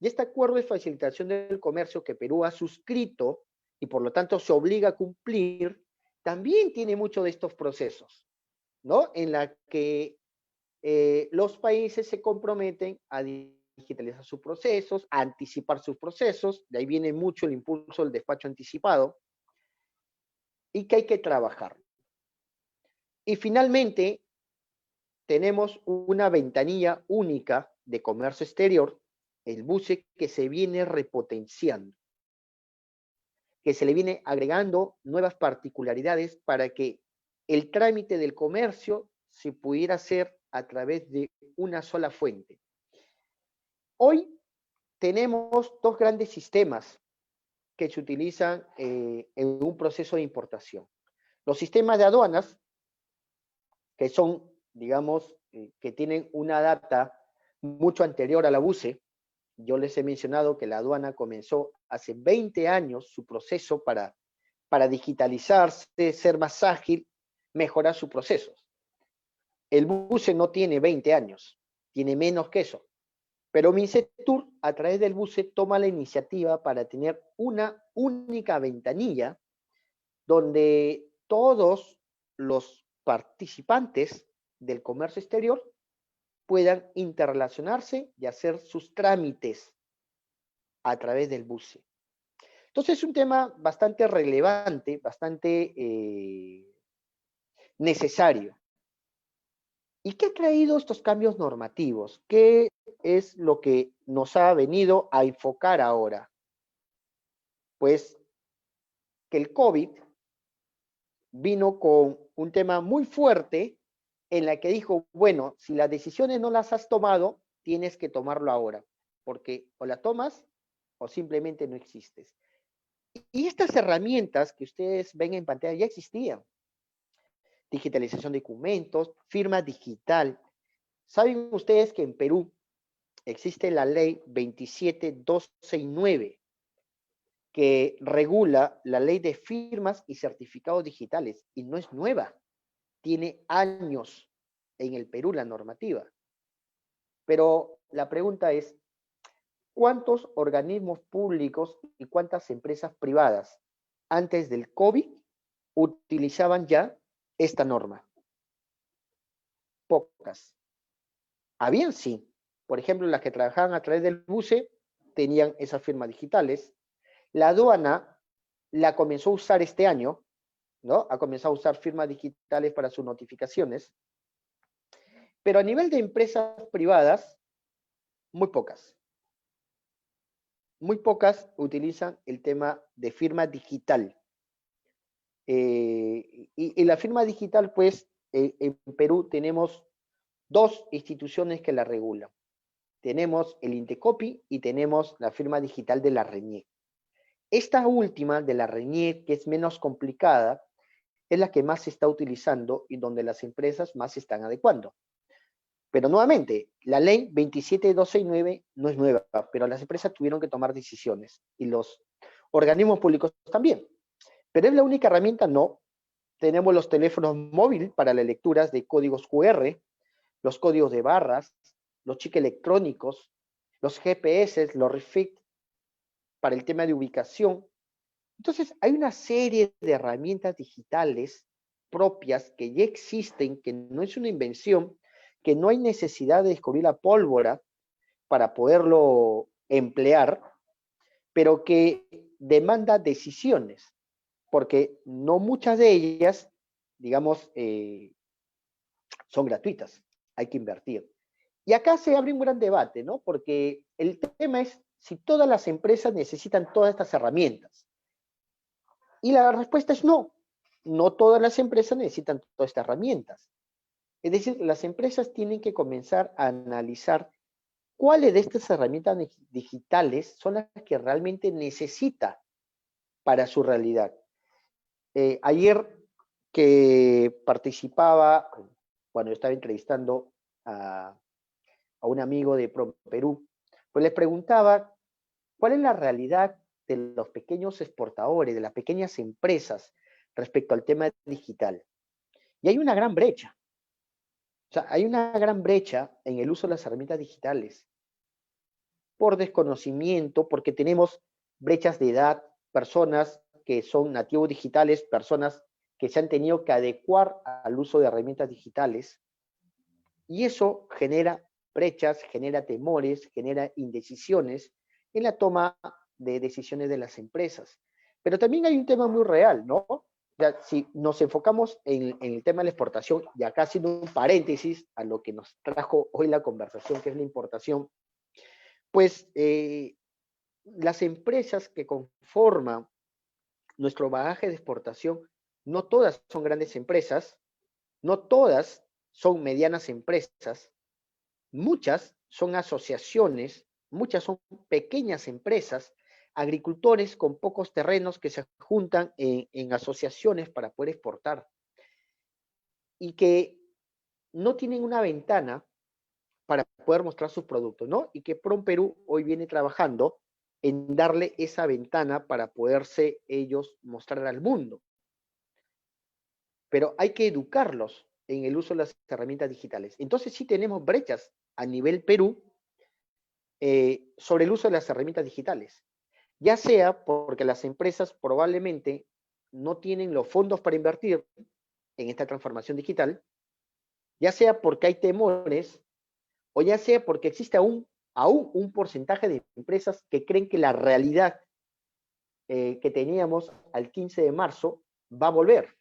Y este Acuerdo de Facilitación del Comercio que Perú ha suscrito y por lo tanto se obliga a cumplir, también tiene mucho de estos procesos, ¿no?, en la que los países se comprometen a digitalizar sus procesos, a anticipar sus procesos, de ahí viene mucho el impulso del despacho anticipado, y que hay que trabajar. Y finalmente, tenemos una ventanilla única de comercio exterior, el BUCE, que se viene repotenciando, que se le viene agregando nuevas particularidades para que el trámite del comercio se pudiera hacer a través de una sola fuente. Hoy tenemos dos grandes sistemas que se utilizan en un proceso de importación. Los sistemas de aduanas, que son, digamos, que tienen una data mucho anterior a la BUCE. Yo les he mencionado que la aduana comenzó hace 20 años su proceso para digitalizarse, ser más ágil, mejorar sus procesos. El BUCE no tiene 20 años, tiene menos que eso. Pero Mincetur, a través del BUCE, toma la iniciativa para tener una única ventanilla donde todos los participantes del comercio exterior puedan interrelacionarse y hacer sus trámites a través del BUCE. Entonces es un tema bastante relevante, bastante necesario. ¿Y qué ha traído estos cambios normativos? ¿Qué es lo que nos ha venido a enfocar ahora? Pues que el COVID vino con un tema muy fuerte en la que dijo, bueno, si las decisiones no las has tomado, tienes que tomarlo ahora, porque o la tomas o simplemente no existes. Y estas herramientas que ustedes ven en pantalla ya existían. Digitalización de documentos, firma digital. ¿Saben ustedes que en Perú existe la ley 27269 que regula la ley de firmas y certificados digitales? Y no es nueva, tiene años en el Perú la normativa. Pero la pregunta es, ¿cuántos organismos públicos y cuántas empresas privadas antes del COVID utilizaban ya esta norma? Pocas. Habían sí. Por ejemplo, las que trabajaban a través del BUCE tenían esas firmas digitales. La aduana la comenzó a usar este año, ¿no? Ha comenzado a usar firmas digitales para sus notificaciones. Pero a nivel de empresas privadas, muy pocas. Muy pocas utilizan el tema de firma digital. Y la firma digital, pues, en Perú tenemos dos instituciones que la regulan. Tenemos el Indecopi y tenemos la firma digital de la RENIEC. Esta última, de la RENIEC, que es menos complicada, es la que más se está utilizando y donde las empresas más se están adecuando. Pero nuevamente, la ley 27269 no es nueva, pero las empresas tuvieron que tomar decisiones y los organismos públicos también. ¿Pero es la única herramienta? No. Tenemos los teléfonos móviles para las lecturas de códigos QR, los códigos de barras, los chips electrónicos, los GPS, los RFID para el tema de ubicación. Entonces, hay una serie de herramientas digitales propias que ya existen, que no es una invención, que no hay necesidad de descubrir la pólvora para poderlo emplear, pero que demanda decisiones, porque no muchas de ellas, digamos, son gratuitas, hay que invertir. Y acá se abre un gran debate, ¿no? Porque el tema es si todas las empresas necesitan todas estas herramientas. Y la respuesta es no. No todas las empresas necesitan todas estas herramientas. Es decir, las empresas tienen que comenzar a analizar cuáles de estas herramientas digitales son las que realmente necesita para su realidad. Ayer que participaba, bueno, yo estaba entrevistando a un amigo de Perú, pues le preguntaba cuál es la realidad de los pequeños exportadores, de las pequeñas empresas respecto al tema digital. Y hay una gran brecha. O sea, hay una gran brecha en el uso de las herramientas digitales por desconocimiento, porque tenemos brechas de edad, personas que son nativos digitales, personas que se han tenido que adecuar al uso de herramientas digitales, y eso genera brechas, genera temores, genera indecisiones en la toma de decisiones de las empresas. Pero también hay un tema muy real, ¿no? O sea, si nos enfocamos en el tema de la exportación, y acá haciendo un paréntesis a lo que nos trajo hoy la conversación, que es la importación, pues las empresas que conforman nuestro bagaje de exportación, no todas son grandes empresas, no todas son medianas empresas, muchas son asociaciones, muchas son pequeñas empresas, agricultores con pocos terrenos que se juntan en asociaciones para poder exportar y que no tienen una ventana para poder mostrar sus productos, ¿no? Y que PROMPerú hoy viene trabajando en darle esa ventana para poderse ellos mostrar al mundo. Pero hay que educarlos en el uso de las herramientas digitales. Entonces sí tenemos brechas a nivel Perú sobre el uso de las herramientas digitales, ya sea porque las empresas probablemente no tienen los fondos para invertir en esta transformación digital, ya sea porque hay temores, o ya sea porque existe aún un porcentaje de empresas que creen que la realidad que teníamos al 15 de marzo va a volver.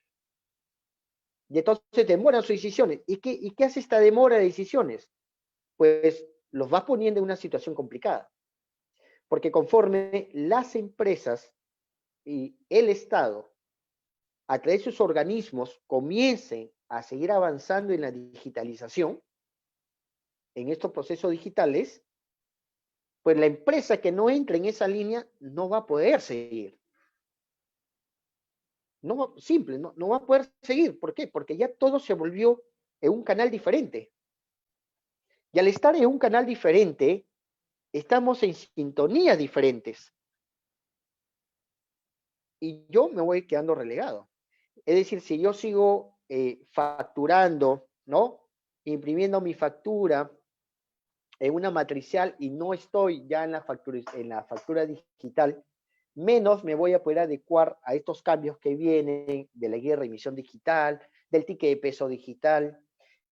Y entonces demoran sus decisiones. ¿Y qué hace esta demora de decisiones? Pues los va poniendo en una situación complicada. Porque conforme las empresas y el Estado, a través de sus organismos, comiencen a seguir avanzando en la digitalización, en estos procesos digitales, pues la empresa que no entre en esa línea no va a poder seguir. No va, simple, no va a poder seguir. ¿Por qué? Porque ya todo se volvió en un canal diferente. Y al estar en un canal diferente, estamos en sintonías diferentes. Y yo me voy quedando relegado. Es decir, si yo sigo facturando, ¿no? Imprimiendo mi factura en una matricial y no estoy ya en la factura digital, menos me voy a poder adecuar a estos cambios que vienen de la guía de remisión digital, del ticket de peso digital.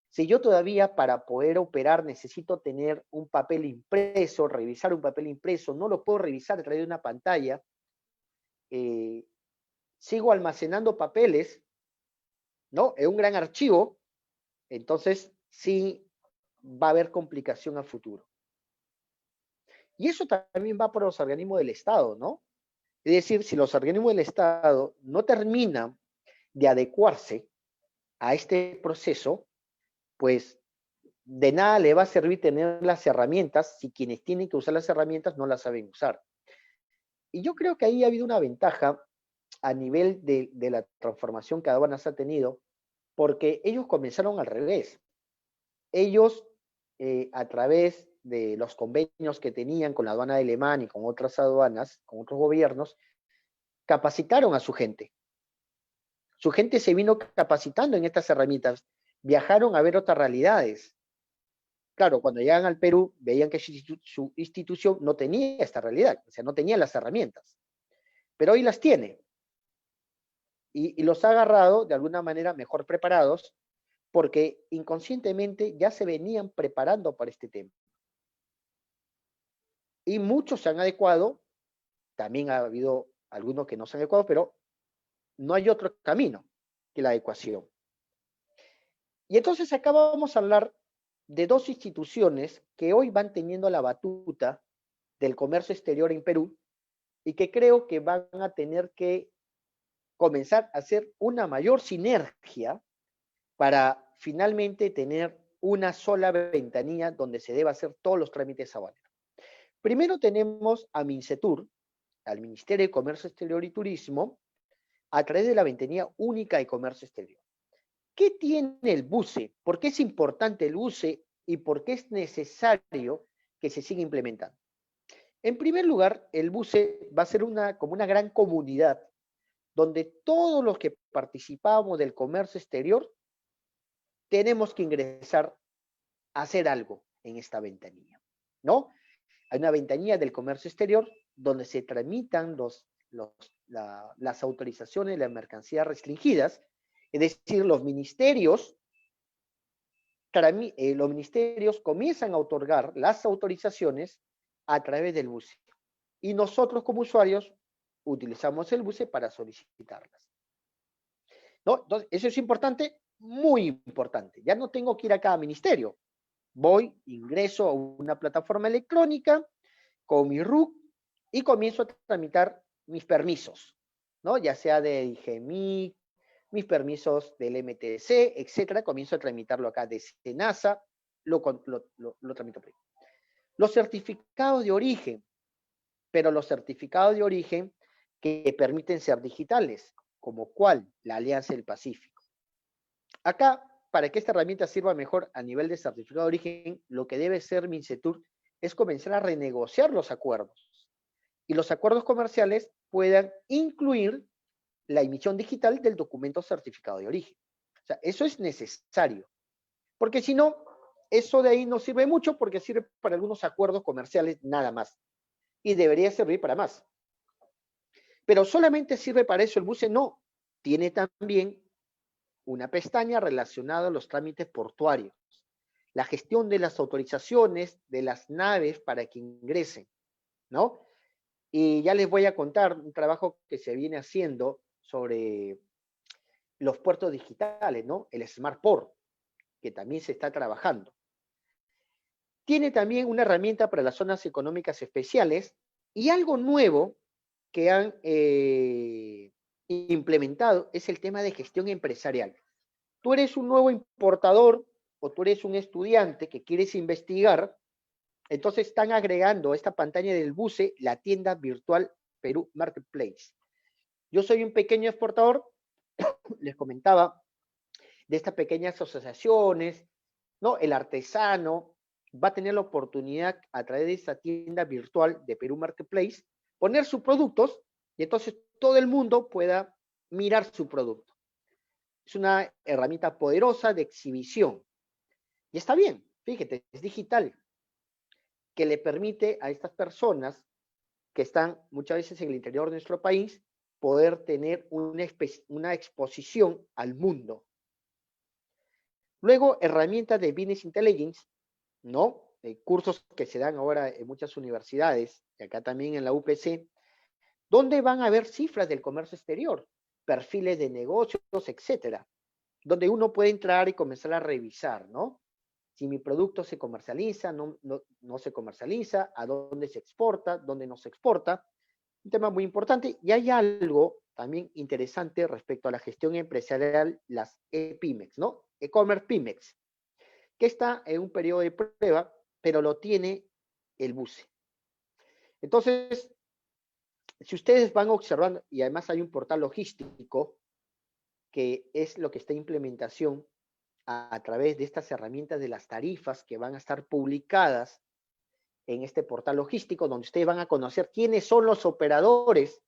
Si yo todavía para poder operar necesito tener un papel impreso, revisar un papel impreso, no lo puedo revisar a través de una pantalla, sigo almacenando papeles, ¿no? En un gran archivo, entonces sí va a haber complicación a futuro. Y eso también va por los organismos del Estado, ¿no? Es decir, si los organismos del Estado no terminan de adecuarse a este proceso, pues de nada le va a servir tener las herramientas si quienes tienen que usar las herramientas no las saben usar. Y yo creo que ahí ha habido una ventaja a nivel de la transformación que aduanas ha tenido, porque ellos comenzaron al revés. Ellos, a través de los convenios que tenían con la aduana de Alemania y con otras aduanas, con otros gobiernos, capacitaron a su gente. Su gente se vino capacitando en estas herramientas, viajaron a ver otras realidades. Claro, cuando llegan al Perú, veían que su institución no tenía esta realidad, o sea, no tenía las herramientas. Pero hoy las tiene. Y los ha agarrado de alguna manera mejor preparados, porque inconscientemente ya se venían preparando para este tema. Y muchos se han adecuado, también ha habido algunos que no se han adecuado, pero no hay otro camino que la adecuación. Y entonces acá vamos a hablar de dos instituciones que hoy van teniendo la batuta del comercio exterior en Perú y que creo que van a tener que comenzar a hacer una mayor sinergia para finalmente tener una sola ventanilla donde se deba hacer todos los trámites aduaneros. Primero tenemos a MINCETUR, al Ministerio de Comercio Exterior y Turismo, a través de la ventanilla única de comercio exterior. ¿Qué tiene el BUCE? ¿Por qué es importante el BUCE y por qué es necesario que se siga implementando? En primer lugar, el BUCE va a ser como una gran comunidad donde todos los que participamos del comercio exterior tenemos que ingresar a hacer algo en esta ventanilla, ¿no? Hay una ventanilla del comercio exterior donde se tramitan las autorizaciones de las mercancías restringidas, es decir, los ministerios comienzan a otorgar las autorizaciones a través del BUCE. Y nosotros como usuarios utilizamos el BUCE para solicitarlas. ¿No? Entonces, eso es importante, muy importante. Ya no tengo que ir a cada ministerio. Voy, ingreso a una plataforma electrónica con mi RUC y comienzo a tramitar mis permisos, ¿no? Ya sea de IGEMIC, mis permisos del MTC, etcétera, comienzo a tramitarlo acá de SENASA, lo tramito por ahí. Los certificados de origen, pero los certificados de origen que permiten ser digitales, como cuál, la Alianza del Pacífico. Acá, para que esta herramienta sirva mejor a nivel de certificado de origen, lo que debe ser MINCETUR es comenzar a renegociar los acuerdos. Y los acuerdos comerciales puedan incluir la emisión digital del documento certificado de origen. O sea, eso es necesario. Porque si no, eso de ahí no sirve mucho porque sirve para algunos acuerdos comerciales nada más. Y debería servir para más. Pero solamente sirve para eso el BUCE, no. Tiene también una pestaña relacionada a los trámites portuarios, la gestión de las autorizaciones de las naves para que ingresen, ¿no? Y ya les voy a contar un trabajo que se viene haciendo sobre los puertos digitales, ¿no? El Smart Port, que también se está trabajando. Tiene también una herramienta para las zonas económicas especiales y algo nuevo que han implementado es el tema de gestión empresarial. Tú eres un nuevo importador o tú eres un estudiante que quieres investigar, entonces están agregando a esta pantalla del buce la tienda virtual Perú Marketplace. Yo soy un pequeño exportador, les comentaba, de estas pequeñas asociaciones, ¿no? El artesano va a tener la oportunidad a través de esta tienda virtual de Perú Marketplace poner sus productos y entonces todo el mundo pueda mirar su producto. Es una herramienta poderosa de exhibición. Y está bien, fíjate, es digital, que le permite a estas personas que están muchas veces en el interior de nuestro país poder tener una exposición al mundo. Luego, herramientas de Business Intelligence, ¿no? Cursos que se dan ahora en muchas universidades, y acá también en la UPC, donde van a ver cifras del comercio exterior, perfiles de negocios, etcétera, donde uno puede entrar y comenzar a revisar, ¿no? Si mi producto se comercializa, no se comercializa, a dónde se exporta, dónde no se exporta. Un tema muy importante. Y hay algo también interesante respecto a la gestión empresarial, las EPIMEX, ¿no? E-Commerce PIMEX, que está en un periodo de prueba, pero lo tiene el buce. Entonces, si ustedes van observando, y además hay un portal logístico, que es lo que está en implementación a través de estas herramientas de las tarifas que van a estar publicadas en este portal logístico, donde ustedes van a conocer quiénes son los operadores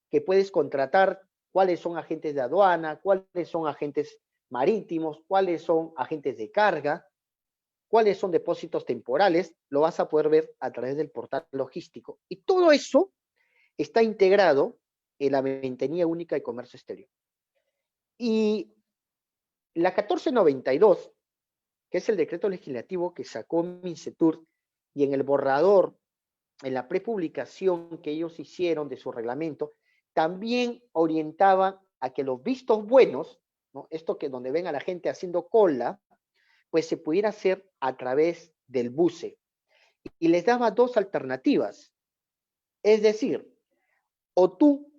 que puedes contratar, cuáles son agentes de aduana, cuáles son agentes marítimos, cuáles son agentes de carga, cuáles son depósitos temporales, lo vas a poder ver a través del portal logístico. Y todo eso está integrado en la ventanilla única de comercio exterior. Y la 1492, que es el decreto legislativo que sacó Mincetur, y en el borrador, en la prepublicación que ellos hicieron de su reglamento, también orientaba a que los vistos buenos, ¿no? Esto que donde ven a la gente haciendo cola, pues se pudiera hacer a través del buce. Y les daba dos alternativas. Es decir, o tú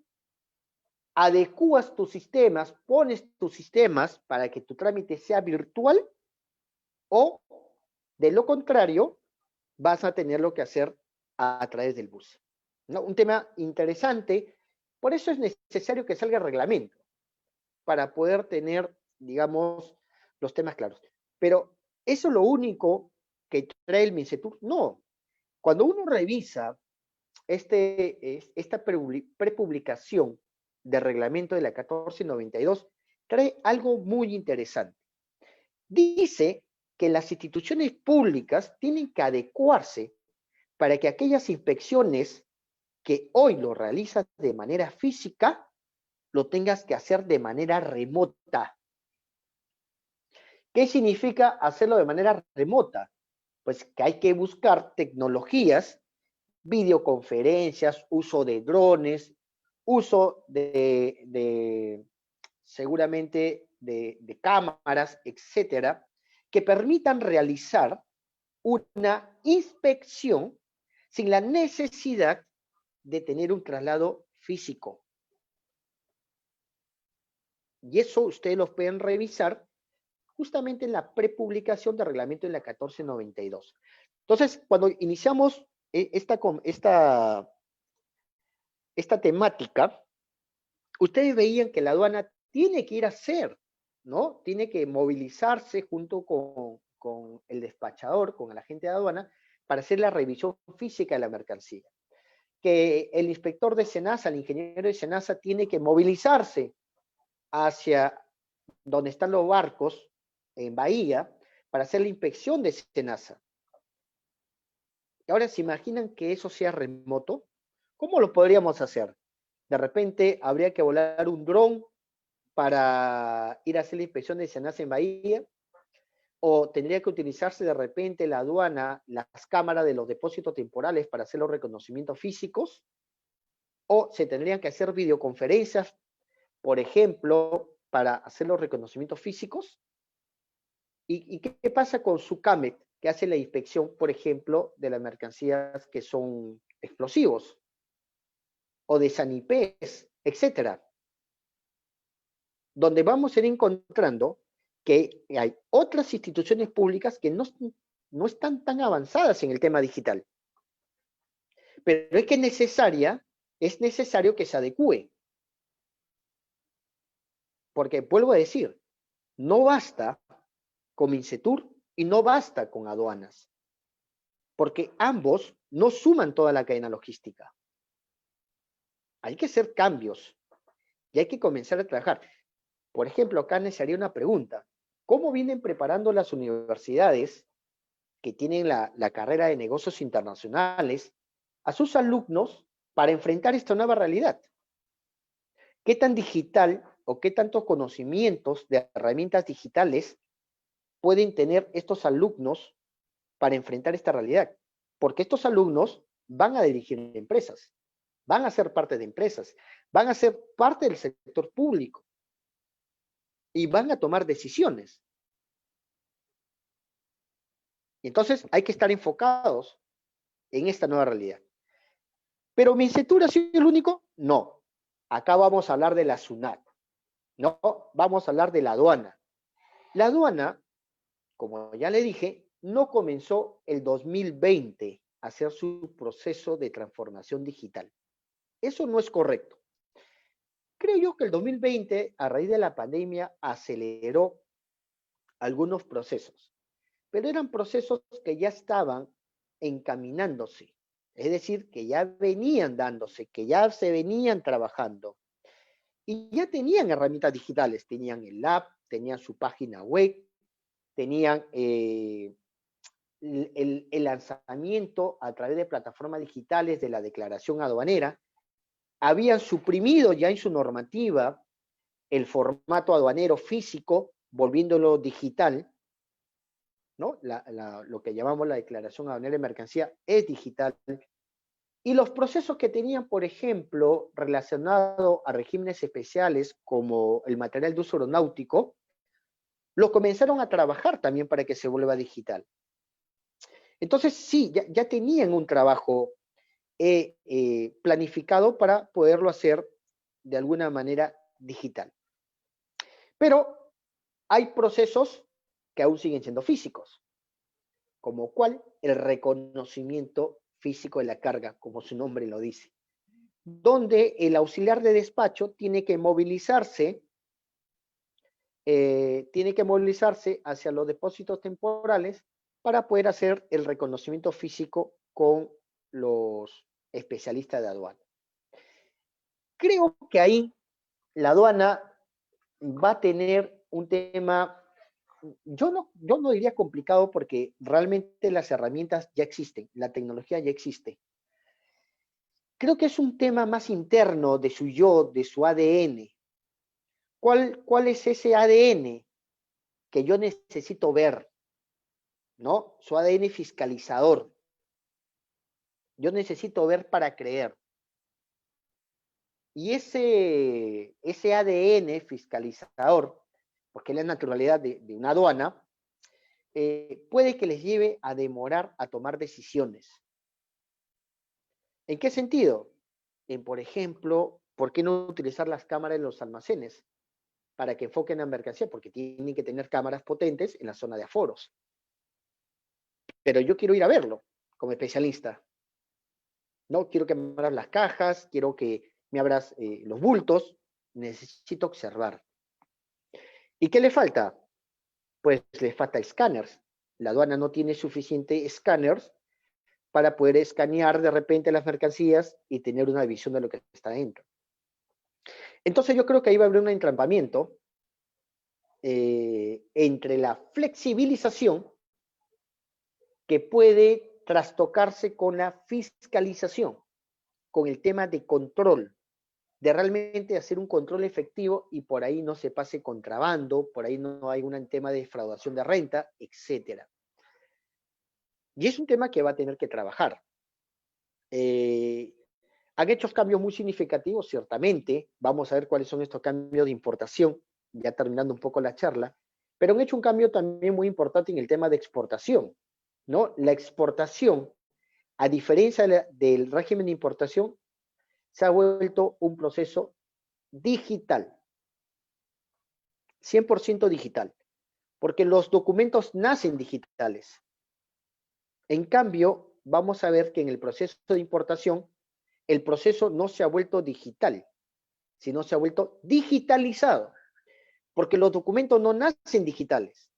adecuas tus sistemas, pones tus sistemas para que tu trámite sea virtual, o de lo contrario, vas a tenerlo que hacer a través del buce, ¿no? Un tema interesante, por eso es necesario que salga el reglamento, para poder tener, digamos, los temas claros. Pero eso es lo único que trae el MINCETUR. No, cuando uno revisa esta prepublicación de reglamento de la 1492, trae algo muy interesante. Dice que las instituciones públicas tienen que adecuarse para que aquellas inspecciones que hoy lo realizas de manera física, lo tengas que hacer de manera remota. ¿Qué significa hacerlo de manera remota? Pues que hay que buscar tecnologías, videoconferencias, uso de drones, uso seguramente de cámaras, etcétera, que permitan realizar una inspección sin la necesidad de tener un traslado físico. Y eso ustedes lo pueden revisar justamente en la prepublicación del reglamento en la 1492. Entonces, cuando iniciamos esta temática, ustedes veían que la aduana tiene que ir a hacer, ¿no? Tiene que movilizarse junto con el despachador, con el agente de aduana, para hacer la revisión física de la mercancía. Que el inspector de SENASA, el ingeniero de SENASA, tiene que movilizarse hacia donde están los barcos, en Bahía, para hacer la inspección de SENASA. Ahora, ¿se imaginan que eso sea remoto? ¿Cómo lo podríamos hacer? De repente habría que volar un dron para ir a hacer la inspección de SENASA en Bahía, o tendría que utilizarse de repente la aduana, las cámaras de los depósitos temporales para hacer los reconocimientos físicos. o se tendrían que hacer videoconferencias, por ejemplo, para hacer los reconocimientos físicos. ¿Y qué pasa con SUCAMET, que hace la inspección, por ejemplo, de las mercancías que son explosivos, o de Sanipes, etcétera? Donde vamos a ir encontrando que hay otras instituciones públicas que no están tan avanzadas en el tema digital. Pero es que es necesario que se adecúe. Porque, vuelvo a decir, no basta con Mincetur y no basta con aduanas. Porque ambos no suman toda la cadena logística. Hay que hacer cambios y hay que comenzar a trabajar. Por ejemplo, acá necesitaría una pregunta. ¿Cómo vienen preparando las universidades que tienen la carrera de negocios internacionales a sus alumnos para enfrentar esta nueva realidad? ¿Qué tan digital o qué tantos conocimientos de herramientas digitales pueden tener estos alumnos para enfrentar esta realidad? Porque estos alumnos van a dirigir empresas, van a ser parte de empresas, van a ser parte del sector público y van a tomar decisiones. Entonces hay que estar enfocados en esta nueva realidad. ¿Pero Mincetur ha sido el único? No. Acá vamos a hablar de la SUNAT. No, vamos a hablar de la aduana. La aduana, como ya le dije, no comenzó el 2020 a hacer su proceso de transformación digital. Eso no es correcto. Creo yo que el 2020, a raíz de la pandemia, aceleró algunos procesos, pero eran procesos que ya estaban encaminándose, es decir, que ya venían dándose, que ya se venían trabajando, y ya tenían herramientas digitales, tenían el app, tenían su página web, tenían el lanzamiento a través de plataformas digitales de la declaración aduanera, habían suprimido ya en su normativa el formato aduanero físico, volviéndolo digital, ¿no? Lo que llamamos la declaración aduanera de mercancía es digital. Y los procesos que tenían, por ejemplo, relacionados a regímenes especiales como el material de uso aeronáutico, lo comenzaron a trabajar también para que se vuelva digital. Entonces, sí, ya tenían un trabajo planificado para poderlo hacer de alguna manera digital. Pero hay procesos que aún siguen siendo físicos, como cuál, el reconocimiento físico de la carga, como su nombre lo dice, donde el auxiliar de despacho tiene que movilizarse hacia los depósitos temporales para poder hacer el reconocimiento físico con los especialistas de aduana. Creo que ahí la aduana va a tener un tema, yo no diría complicado, porque realmente las herramientas ya existen, la tecnología ya existe. Creo que es un tema más interno de su yo, de su ADN. ¿Cuál es ese ADN que yo necesito ver? ¿No? Su ADN fiscalizador. Yo necesito ver para creer. Y ese ADN fiscalizador, porque es la naturalidad de una aduana, puede que les lleve a demorar a tomar decisiones. ¿En qué sentido? Por ejemplo, ¿por qué no utilizar las cámaras en los almacenes para que enfoquen la mercancía? Porque tienen que tener cámaras potentes en la zona de aforos. Pero yo quiero ir a verlo como especialista. No quiero que me abras las cajas, quiero que me abras los bultos, necesito observar. ¿Y qué le falta? Pues le falta escáneres. La aduana no tiene suficientes escáneres para poder escanear de repente las mercancías y tener una visión de lo que está dentro. Entonces yo creo que ahí va a haber un entrampamiento entre la flexibilización, que puede trastocarse con la fiscalización, con el tema de control, de realmente hacer un control efectivo y por ahí no se pase contrabando, por ahí no hay un tema de defraudación de renta, etc. Y es un tema que va a tener que trabajar. Han hecho cambios muy significativos, ciertamente. Vamos a ver cuáles son estos cambios de importación, ya terminando un poco la charla. Pero han hecho un cambio también muy importante en el tema de exportación, ¿no? La exportación, a diferencia del régimen de importación, se ha vuelto un proceso digital, 100% digital, porque los documentos nacen digitales. En cambio, vamos a ver que en el proceso de importación, el proceso no se ha vuelto digital, sino se ha vuelto digitalizado, porque los documentos no nacen digitales.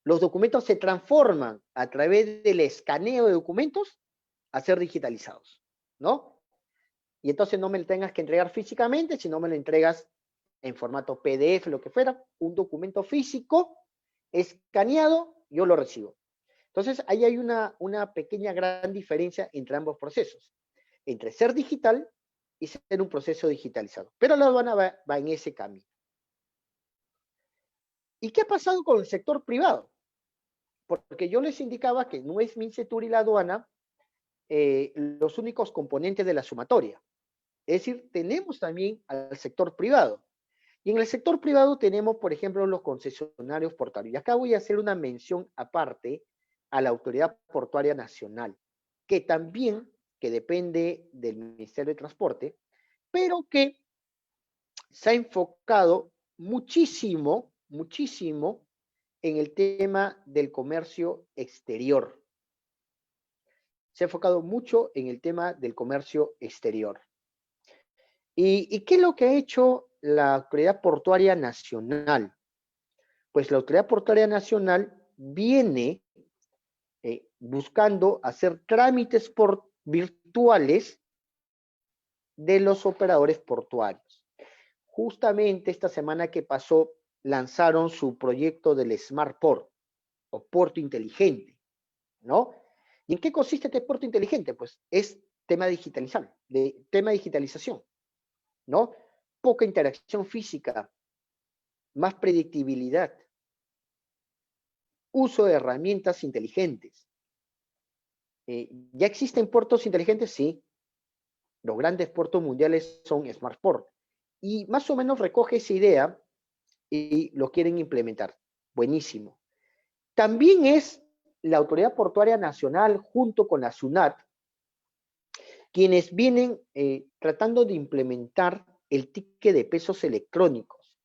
Los documentos se transforman a través del escaneo de documentos a ser digitalizados, ¿no? Y entonces no me lo tengas que entregar físicamente, sino me lo entregas en formato PDF, lo que fuera, un documento físico, escaneado, yo lo recibo. Entonces, ahí hay una pequeña gran diferencia entre ambos procesos, entre ser digital y ser un proceso digitalizado. Pero la aduana va en ese camino. ¿Y qué ha pasado con el sector privado? Porque yo les indicaba que no es Mincetur y la aduana los únicos componentes de la sumatoria. Es decir, tenemos también al sector privado. Y en el sector privado tenemos, por ejemplo, los concesionarios portuarios. Y acá voy a hacer una mención aparte a la Autoridad Portuaria Nacional, que también, que depende del Ministerio de Transporte, pero que se ha enfocado muchísimo, muchísimo en el tema del comercio exterior. Se ha enfocado mucho en el tema del comercio exterior. ¿Y qué es lo que ha hecho la Autoridad Portuaria Nacional? Pues la Autoridad Portuaria Nacional viene buscando hacer trámites virtuales de los operadores portuarios. Justamente esta semana que pasó lanzaron su proyecto del Smart Port o puerto inteligente, ¿no? ¿Y en qué consiste este puerto inteligente? Pues es tema digitalización, ¿no? Poca interacción física, más predictibilidad, uso de herramientas inteligentes. ¿Ya existen puertos inteligentes? Sí. Los grandes puertos mundiales son Smart Port. Y más o menos recoge esa idea y lo quieren implementar. Buenísimo. También es la Autoridad Portuaria Nacional junto con la SUNAT quienes vienen tratando de implementar el ticket de pesos electrónicos.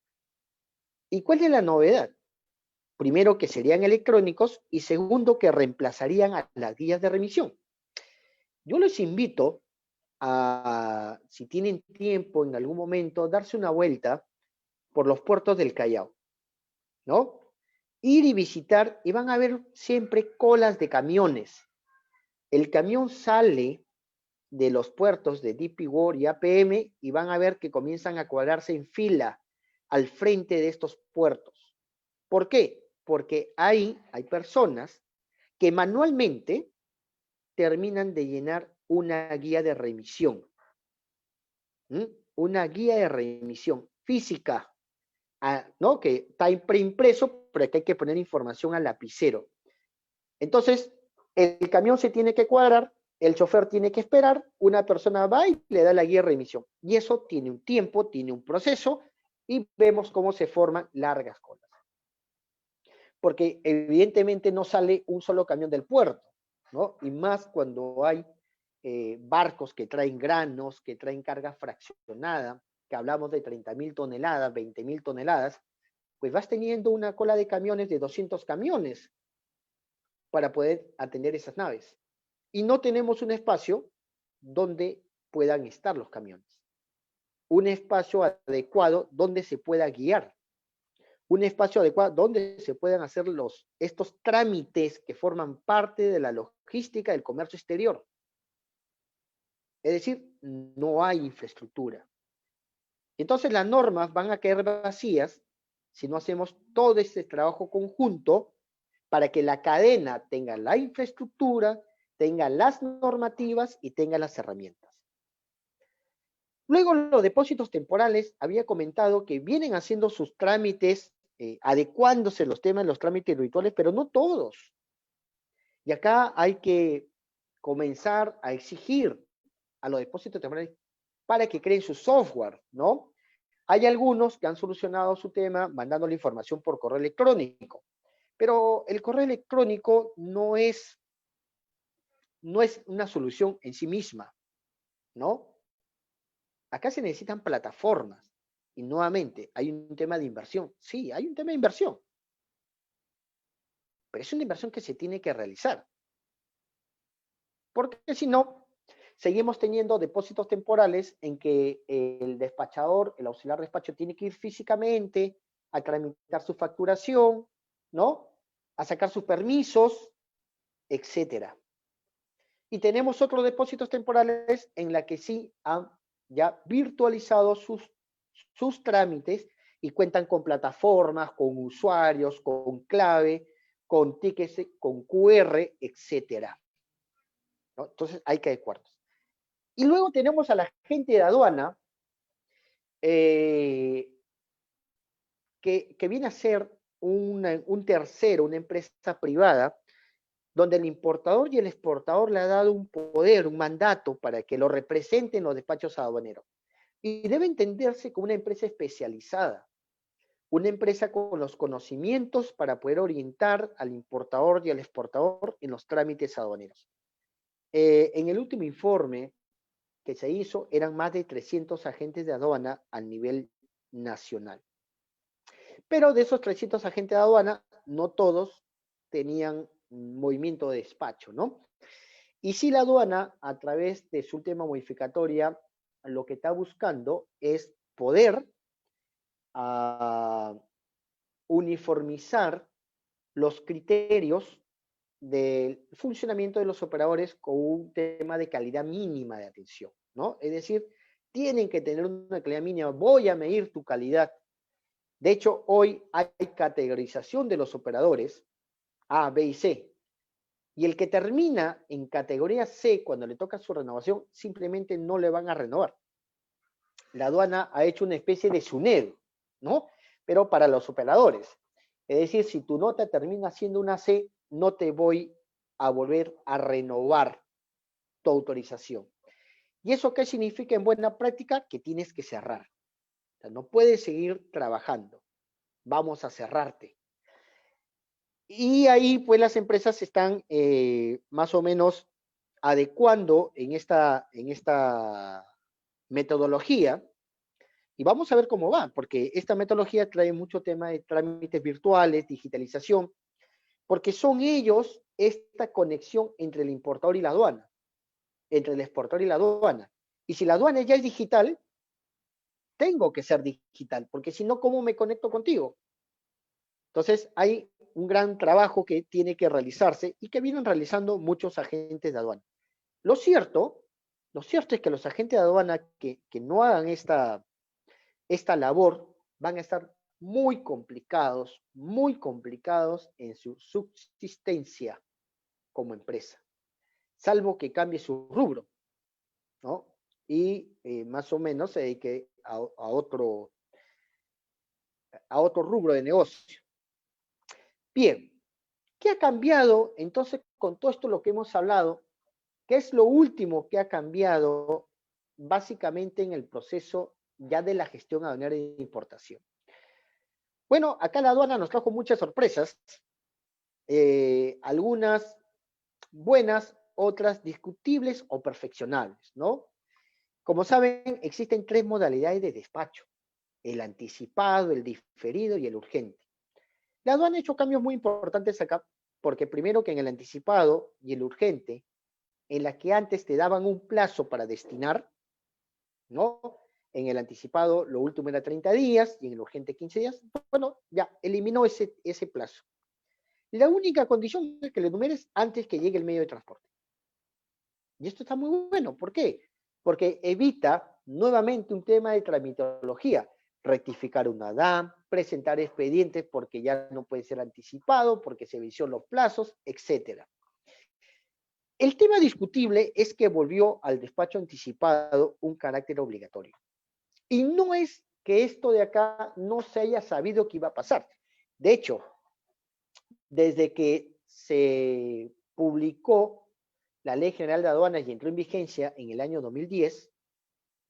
¿Y cuál es la novedad? Primero, que serían electrónicos y segundo, que reemplazarían a las guías de remisión. Yo les invito a, si tienen tiempo en algún momento, darse una vuelta por los puertos del Callao, ¿no? Ir y visitar y van a ver siempre colas de camiones. El camión sale de los puertos de DP World y APM y van a ver que comienzan a cuadrarse en fila al frente de estos puertos. ¿Por qué? Porque ahí hay personas que manualmente terminan de llenar una guía de remisión. Una guía de remisión física, ¿no? Que está preimpreso, pero que hay que poner información al lapicero. Entonces, el camión se tiene que cuadrar, el chofer tiene que esperar, una persona va y le da la guía de remisión. Y eso tiene un tiempo, tiene un proceso, y vemos cómo se forman largas colas. Porque evidentemente no sale un solo camión del puerto, ¿no? Y más cuando hay barcos que traen granos, que traen carga fraccionada, que hablamos de 30.000 toneladas, 20.000 toneladas, pues vas teniendo una cola de camiones de 200 camiones para poder atender esas naves. Y no tenemos un espacio donde puedan estar los camiones. Un espacio adecuado donde se pueda guiar. Un espacio adecuado donde se puedan hacer estos trámites que forman parte de la logística del comercio exterior. Es decir, no hay infraestructura. Entonces las normas van a quedar vacías si no hacemos todo este trabajo conjunto para que la cadena tenga la infraestructura, tenga las normativas y tenga las herramientas. Luego, los depósitos temporales, había comentado que vienen haciendo sus trámites, adecuándose los temas de los trámites rituales, pero no todos. Y acá hay que comenzar a exigir a los depósitos temporales para que creen su software, ¿no? Hay algunos que han solucionado su tema mandando la información por correo electrónico, pero el correo electrónico no es una solución en sí misma, ¿no? Acá se necesitan plataformas. Y nuevamente, hay un tema de inversión. Sí, hay un tema de inversión. Pero es una inversión que se tiene que realizar. Porque si no, seguimos teniendo depósitos temporales en que el despachador, el auxiliar de despacho, tiene que ir físicamente a tramitar su facturación, ¿no? A sacar sus permisos, etcétera. Y tenemos otros depósitos temporales en la que sí han ya virtualizado sus trámites y cuentan con plataformas, con usuarios, con clave, con tickets, con QR, etcétera, ¿no? Entonces hay que adecuarnos. Y luego tenemos a la gente de aduana, que viene a ser un tercero, una empresa privada, donde el importador y el exportador le ha dado un poder, un mandato para que lo representen los despachos aduaneros. Y debe entenderse como una empresa especializada, una empresa con los conocimientos para poder orientar al importador y al exportador en los trámites aduaneros. En el último informe que se hizo, eran más de 300 agentes de aduana a nivel nacional. Pero de esos 300 agentes de aduana, no todos tenían movimiento de despacho, ¿no? Y si la aduana, a través de su última modificatoria, lo que está buscando es poder uniformizar los criterios del funcionamiento de los operadores con un tema de calidad mínima de atención, ¿no? Es decir, tienen que tener una calidad mínima. Voy a medir tu calidad. De hecho, hoy hay categorización de los operadores A, B y C. Y el que termina en categoría C, cuando le toca su renovación, simplemente no le van a renovar. La aduana ha hecho una especie de SUNED, ¿no? Pero para los operadores. Es decir, si tu nota termina siendo una C, no te voy a volver a renovar tu autorización. ¿Y eso qué significa en buena práctica? Que tienes que cerrar. O sea, no puedes seguir trabajando. Vamos a cerrarte. Y ahí pues las empresas están más o menos adecuando en esta metodología, y vamos a ver cómo va, porque esta metodología trae mucho tema de trámites virtuales, digitalización, porque son ellos esta conexión entre el importador y la aduana, entre el exportador y la aduana. Y si la aduana ya es digital, tengo que ser digital, porque si no, ¿cómo me conecto contigo? Entonces, hay un gran trabajo que tiene que realizarse y que vienen realizando muchos agentes de aduana. Lo cierto es que los agentes de aduana que no hagan esta labor van a estar muy complicados en su subsistencia como empresa, salvo que cambie su rubro, ¿no? Y más o menos se dedique a otro rubro de negocio. Bien, ¿qué ha cambiado entonces con todo esto lo que hemos hablado? ¿Qué es lo último que ha cambiado básicamente en el proceso ya de la gestión aduanera de importación? Bueno, acá la aduana nos trajo muchas sorpresas, algunas buenas, otras discutibles o perfeccionables, ¿no? Como saben, existen 3 modalidades de despacho: el anticipado, el diferido y el urgente. La aduana ha hecho cambios muy importantes acá, porque primero que en el anticipado y el urgente, en la que antes te daban un plazo para destinar, ¿no? En el anticipado lo último era 30 días y en el urgente 15 días. Bueno, ya eliminó ese plazo. La única condición es que le enumeres antes que llegue el medio de transporte. Y esto está muy bueno. ¿Por qué? Porque evita nuevamente un tema de tramitología, rectificar una DAM, presentar expedientes porque ya no puede ser anticipado, porque se venció los plazos, etc. El tema discutible es que volvió al despacho anticipado un carácter obligatorio. Y no es que esto de acá no se haya sabido que iba a pasar. De hecho, desde que se publicó la Ley General de Aduanas y entró en vigencia en el año 2010,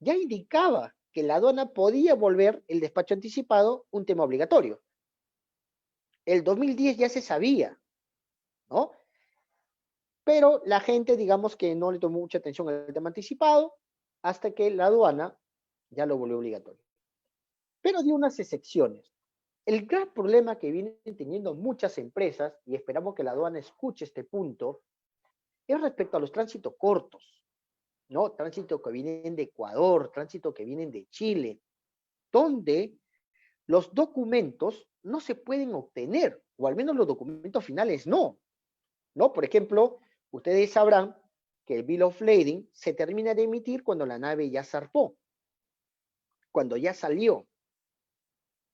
ya indicaba que la aduana podía volver el despacho anticipado un tema obligatorio. El 2010 ya se sabía, ¿no? Pero la gente, digamos que no le tomó mucha atención al tema anticipado hasta que la aduana ya lo volvió obligatorio. Pero dio unas excepciones. El gran problema que vienen teniendo muchas empresas, y esperamos que la aduana escuche este punto, es respecto a los tránsitos cortos, ¿no? Tránsito que vienen de Ecuador, tránsito que vienen de Chile, donde los documentos no se pueden obtener, o al menos los documentos finales no, ¿no? Por ejemplo, ustedes sabrán que el Bill of Lading se termina de emitir cuando la nave ya zarpó, cuando ya salió.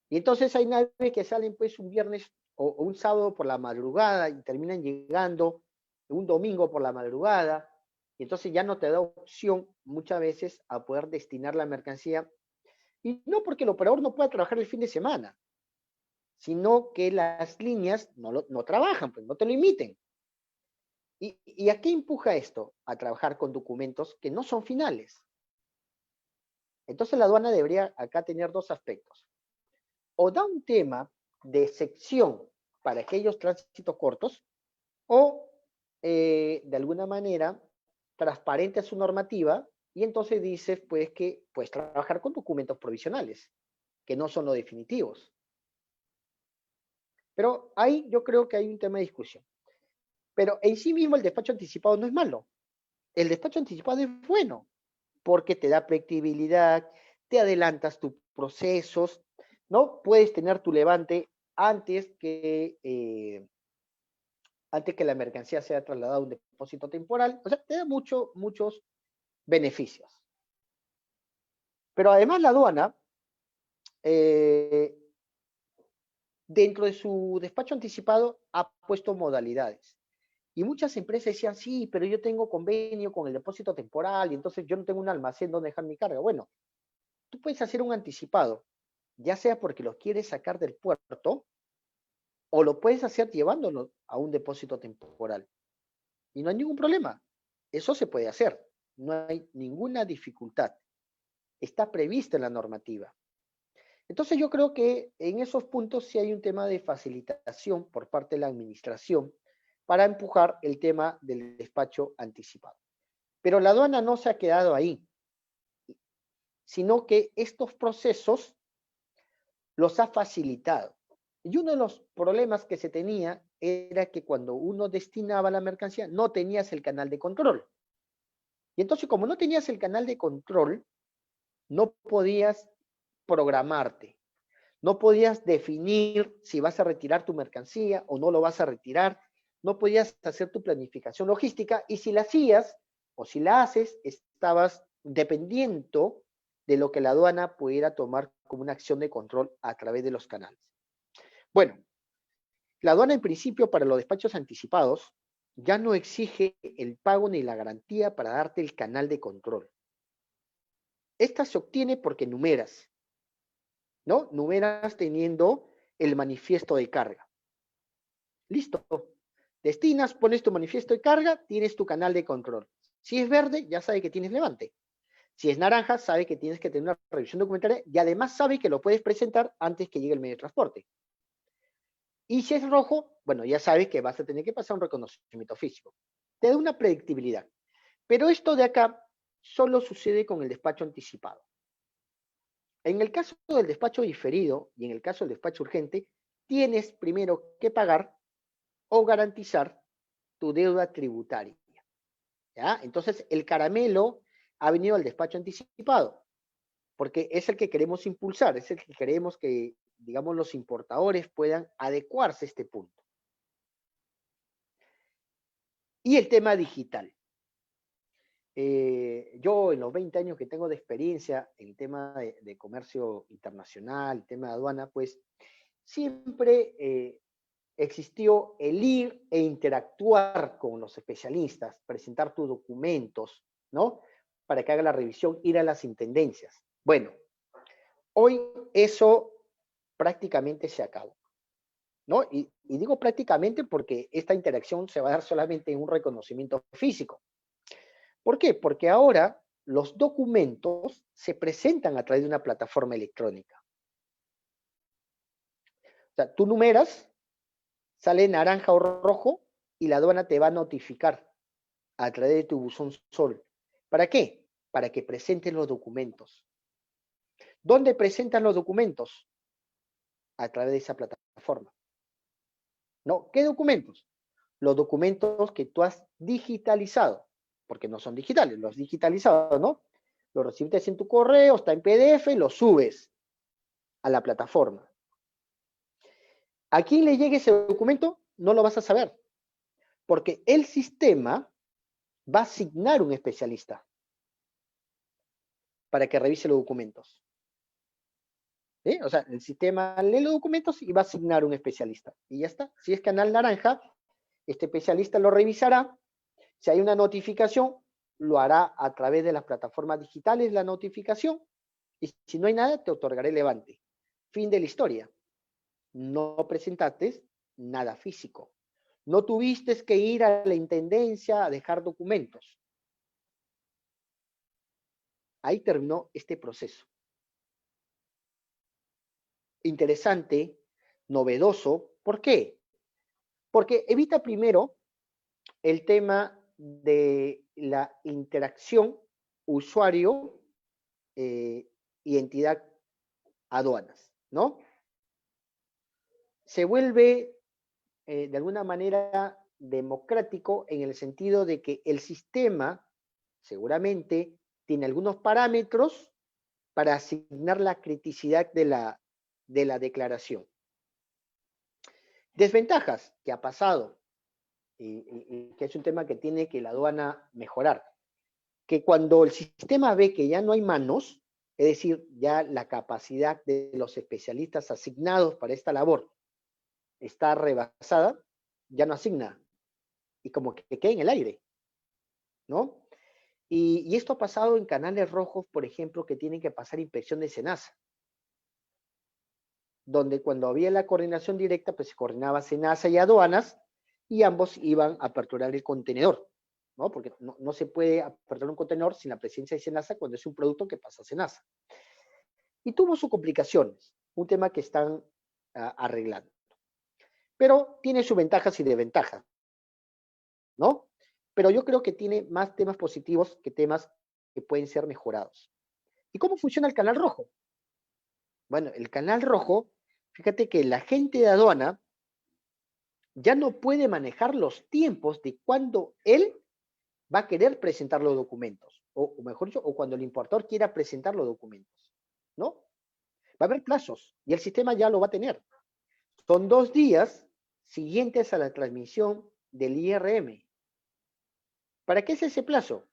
Y entonces hay naves que salen pues un viernes o un sábado por la madrugada y terminan llegando un domingo por la madrugada, y entonces ya no te da opción muchas veces a poder destinar la mercancía, y no porque el operador no pueda trabajar el fin de semana, sino que las líneas no trabajan, pues no te lo emiten. ¿Y a qué empuja esto? A trabajar con documentos que no son finales. Entonces la aduana debería acá tener dos aspectos. O da un tema de sección para aquellos tránsitos cortos, o de alguna manera transparente su normativa, y entonces dices pues que puedes trabajar con documentos provisionales, que no son los definitivos. Pero ahí yo creo que hay un tema de discusión. Pero en sí mismo el despacho anticipado no es malo. El despacho anticipado es bueno, porque te da predictibilidad, te adelantas tus procesos, ¿no? Puedes tener tu levante antes que la mercancía sea trasladada a un depósito temporal. O sea, te da muchos beneficios. Pero además la aduana, dentro de su despacho anticipado, ha puesto modalidades. Y muchas empresas decían, sí, pero yo tengo convenio con el depósito temporal y entonces yo no tengo un almacén donde dejar mi carga. Bueno, tú puedes hacer un anticipado, ya sea porque lo quieres sacar del puerto o lo puedes hacer llevándolo a un depósito temporal. Y no hay ningún problema. Eso se puede hacer. No hay ninguna dificultad. Está prevista en la normativa. Entonces yo creo que en esos puntos sí hay un tema de facilitación por parte de la administración para empujar el tema del despacho anticipado. Pero la aduana no se ha quedado ahí, sino que estos procesos los ha facilitado. Y uno de los problemas que se tenía era que cuando uno destinaba la mercancía no tenías el canal de control. Y entonces como no tenías el canal de control, no podías programarte, no podías definir si vas a retirar tu mercancía o no lo vas a retirar, no podías hacer tu planificación logística, y si la hacías o si la haces, estabas dependiendo de lo que la aduana pudiera tomar como una acción de control a través de los canales. Bueno, la aduana en principio para los despachos anticipados ya no exige el pago ni la garantía para darte el canal de control. Esta se obtiene porque numeras, ¿no? Numeras teniendo el manifiesto de carga. Listo. Destinas, pones tu manifiesto de carga, tienes tu canal de control. Si es verde, ya sabe que tienes levante. Si es naranja, sabe que tienes que tener una revisión documentaria y además sabe que lo puedes presentar antes que llegue el medio de transporte. Y si es rojo, bueno, ya sabes que vas a tener que pasar un reconocimiento físico. Te da una predictibilidad. Pero esto de acá solo sucede con el despacho anticipado. En el caso del despacho diferido y en el caso del despacho urgente, tienes primero que pagar o garantizar tu deuda tributaria. ¿Ya? Entonces, el caramelo ha venido al despacho anticipado, porque es el que queremos impulsar, es el que queremos que, digamos, los importadores puedan adecuarse a este punto. Y el tema digital. Yo en los 20 años que tengo de experiencia en el tema de comercio internacional, el tema de aduana, pues siempre existió el ir e interactuar con los especialistas, presentar tus documentos, ¿no? Para que haga la revisión, ir a las intendencias. Bueno, hoy eso prácticamente se acabó. ¿no? Y digo prácticamente porque esta interacción se va a dar solamente en un reconocimiento físico. ¿Por qué? Porque ahora los documentos se presentan a través de una plataforma electrónica. O sea, tú numeras, sale naranja o rojo y la aduana te va a notificar a través de tu buzón Sol. ¿Para qué? Para que presentes los documentos. ¿Dónde presentan los documentos? A través de esa plataforma. ¿No? ¿Qué documentos? Los documentos que tú has digitalizado, porque no son digitales, los has digitalizado, ¿no? Los recibes en tu correo, está en PDF, lo subes a la plataforma. ¿A quién le llegue ese documento? No lo vas a saber, porque el sistema va a asignar un especialista para que revise los documentos. ¿Sí? O sea, el sistema lee los documentos y va a asignar un especialista. Y ya está. Si es canal naranja, este especialista lo revisará. Si hay una notificación, lo hará a través de las plataformas digitales, la notificación. Y si no hay nada, te otorgaré levante. Fin de la historia. No presentaste nada físico. No tuviste que ir a la intendencia a dejar documentos. Ahí terminó este proceso. Interesante, novedoso. ¿Por qué? Porque evita primero el tema de la interacción usuario y entidad aduanas, ¿no? Se vuelve de alguna manera democrático en el sentido de que el sistema seguramente tiene algunos parámetros para asignar la criticidad de la declaración. Desventajas que ha pasado, y que es un tema que tiene que la aduana mejorar, que cuando el sistema ve que ya no hay manos, es decir, ya la capacidad de los especialistas asignados para esta labor está rebasada, ya no asigna, y como que queda en el aire, ¿no? Y esto ha pasado en canales rojos, por ejemplo, que tienen que pasar inspección de SENASA, donde cuando había la coordinación directa, pues se coordinaba SENASA y aduanas, y ambos iban a aperturar el contenedor, ¿no? Porque no se puede aperturar un contenedor sin la presencia de SENASA cuando es un producto que pasa a SENASA. Y tuvo sus complicaciones, un tema que están arreglando. Pero tiene sus ventajas y desventajas, ¿no? Pero yo creo que tiene más temas positivos que temas que pueden ser mejorados. ¿Y cómo funciona el canal rojo? Bueno, el canal rojo, fíjate que el agente de aduana ya no puede manejar los tiempos de cuando él va a querer presentar los documentos, o mejor dicho, o cuando el importador quiera presentar los documentos, ¿no? Va a haber plazos y el sistema ya lo va a tener. Son 2 días siguientes a la transmisión del IRM. ¿Para qué es ese plazo?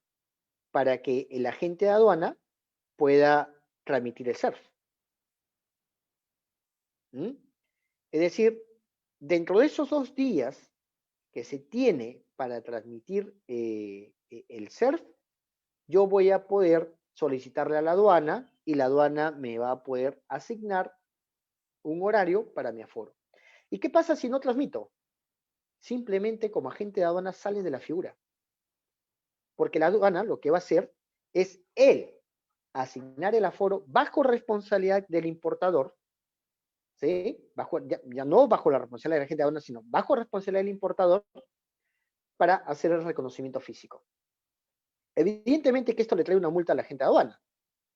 Para que el agente de aduana pueda transmitir el SERF. ¿Mm? Es decir, dentro de esos 2 días que se tiene para transmitir el SERF, yo voy a poder solicitarle a la aduana y la aduana me va a poder asignar un horario para mi aforo. ¿Y qué pasa si no transmito? Simplemente como agente de aduana sale de la figura. Porque la aduana lo que va a hacer es él asignar el aforo bajo responsabilidad del importador, ¿sí? Ya no bajo la responsabilidad de la agente de aduana, sino bajo responsabilidad del importador para hacer el reconocimiento físico. Evidentemente que esto le trae una multa a la agente de aduana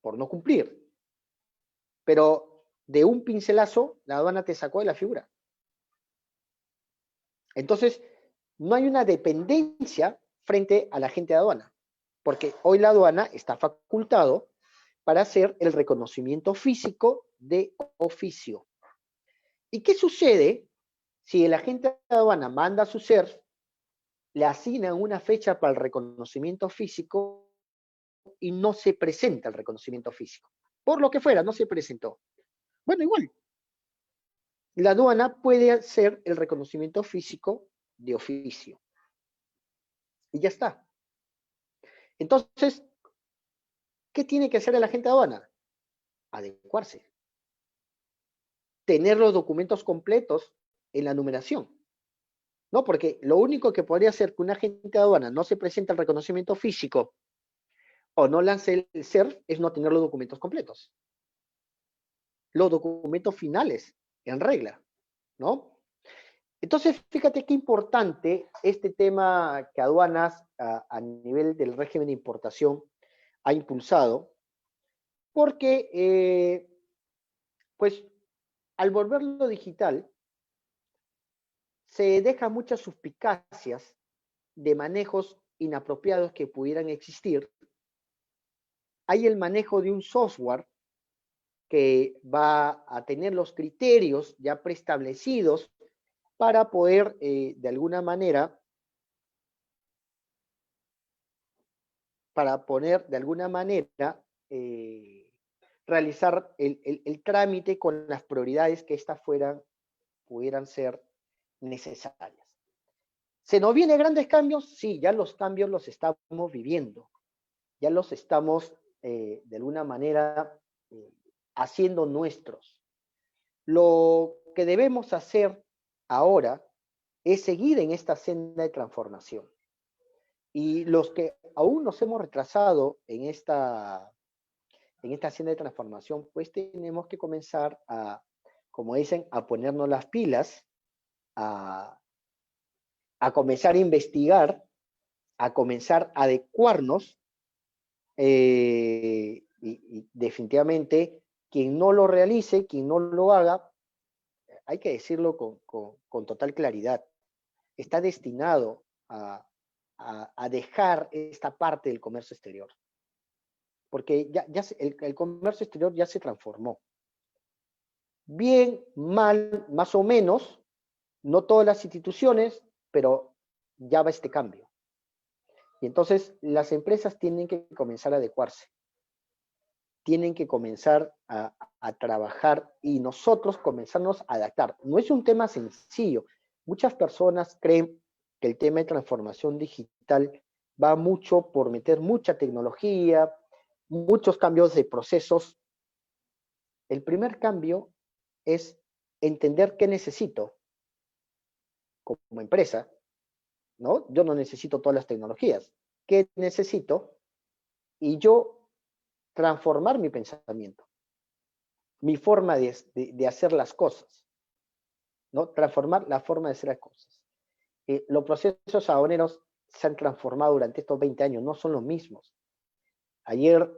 por no cumplir, pero de un pincelazo la aduana te sacó de la figura. Entonces, no hay una dependencia frente a la agente de aduana, porque hoy la aduana está facultado para hacer el reconocimiento físico de oficio. ¿Y qué sucede si el agente de aduana manda su SERF, le asignan una fecha para el reconocimiento físico y no se presenta el reconocimiento físico? Por lo que fuera, no se presentó. Bueno, igual, la aduana puede hacer el reconocimiento físico de oficio. Y ya está. Entonces, ¿qué tiene que hacer el agente de aduana? Adecuarse. Tener los documentos completos en la numeración, ¿no? Porque lo único que podría hacer que un agente de aduana no se presente al reconocimiento físico o no lance el CERF es no tener los documentos completos. Los documentos finales en regla, ¿no? Entonces, fíjate qué importante este tema que aduanas a nivel del régimen de importación ha impulsado, porque, pues, al volverlo digital, se dejan muchas suspicacias de manejos inapropiados que pudieran existir. Hay el manejo de un software que va a tener los criterios ya preestablecidos para poder, de alguna manera, realizar el trámite con las prioridades que estas pudieran ser necesarias. ¿Se nos vienen grandes cambios? Sí, ya los cambios los estamos viviendo, ya los estamos de alguna manera haciendo nuestros. Lo que debemos hacer ahora es seguir en esta senda de transformación. Y los que aún nos hemos retrasado en esta senda de transformación, pues tenemos que comenzar a, como dicen, a ponernos las pilas, a comenzar a investigar, a comenzar a adecuarnos, y definitivamente quien no lo realice, quien no lo haga, hay que decirlo con total claridad, está destinado a dejar esta parte del comercio exterior. Porque el comercio exterior ya se transformó. Bien, mal, más o menos, no todas las instituciones, pero ya va este cambio. Y entonces las empresas tienen que comenzar a adecuarse, tienen que comenzar a trabajar y nosotros comenzarnos a adaptar. No es un tema sencillo. Muchas personas creen que el tema de transformación digital va mucho por meter mucha tecnología, muchos cambios de procesos. El primer cambio es entender qué necesito como empresa, ¿no? Yo no necesito todas las tecnologías. ¿Qué necesito? Y yo transformar mi pensamiento, mi forma de hacer las cosas, ¿no? Transformar la forma de hacer las cosas. Los procesos aduaneros se han transformado durante estos 20 años, no son los mismos. Ayer,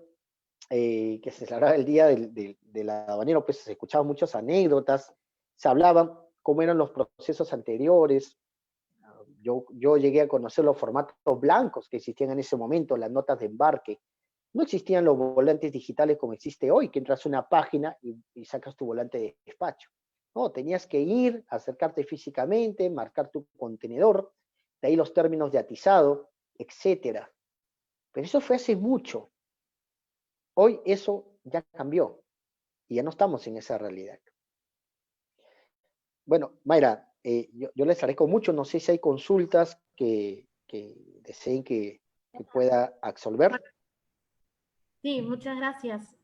que se celebraba el día del aduanero, pues se escuchaban muchas anécdotas, se hablaban cómo eran los procesos anteriores. Yo llegué a conocer los formatos blancos que existían en ese momento, las notas de embarque. No existían los volantes digitales como existe hoy, que entras a una página y sacas tu volante de despacho. No, tenías que ir, acercarte físicamente, marcar tu contenedor, de ahí los términos de atizado, etcétera. Pero eso fue hace mucho. Hoy eso ya cambió y ya no estamos en esa realidad. Bueno, Mayra, yo les agradezco mucho. No sé si hay consultas que deseen que pueda absolver. Sí, muchas gracias.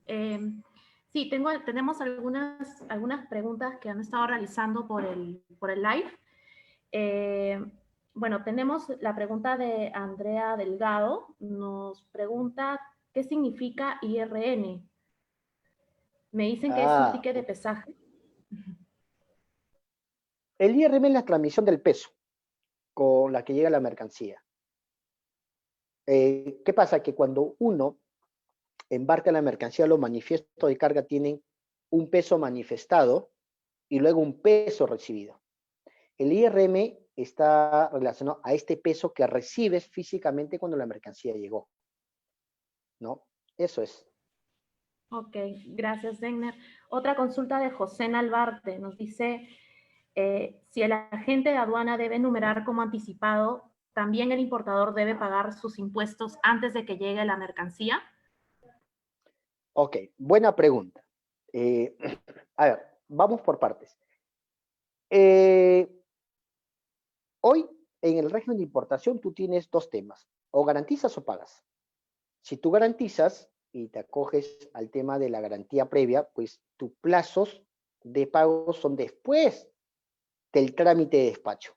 Sí, tenemos algunas preguntas que han estado realizando por el live. Bueno, tenemos la pregunta de Andrea Delgado. Nos pregunta, ¿qué significa IRN? Me dicen que es un ticket de pesaje. El IRM es la transmisión del peso con la que llega la mercancía. ¿Qué pasa? Que cuando uno embarca la mercancía, los manifiestos de carga tienen un peso manifestado y luego un peso recibido. El IRM está relacionado a este peso que recibes físicamente cuando la mercancía llegó, ¿no? Eso es. Ok, gracias, Degner. Otra consulta de José Nalbarte. Nos dice, si el agente de aduana debe numerar como anticipado, ¿también el importador debe pagar sus impuestos antes de que llegue la mercancía? Ok, buena pregunta. A ver, vamos por partes. Hoy, en el régimen de importación, tú tienes dos temas. O garantizas o pagas. Si tú garantizas y te acoges al tema de la garantía previa, pues tus plazos de pago son después del trámite de despacho.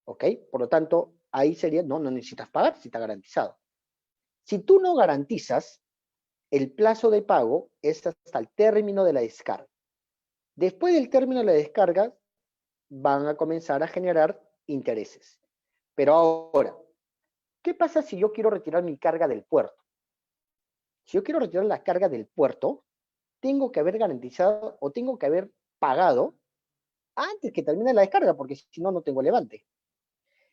¿Ok? Por lo tanto, ahí sería, no necesitas pagar si está garantizado. Si tú no garantizas, el plazo de pago es hasta el término de la descarga. Después del término de la descarga, van a comenzar a generar intereses. Pero ahora, ¿qué pasa si yo quiero retirar mi carga del puerto? Si yo quiero retirar la carga del puerto, tengo que haber garantizado o tengo que haber pagado antes que termine la descarga, porque si no, no tengo levante.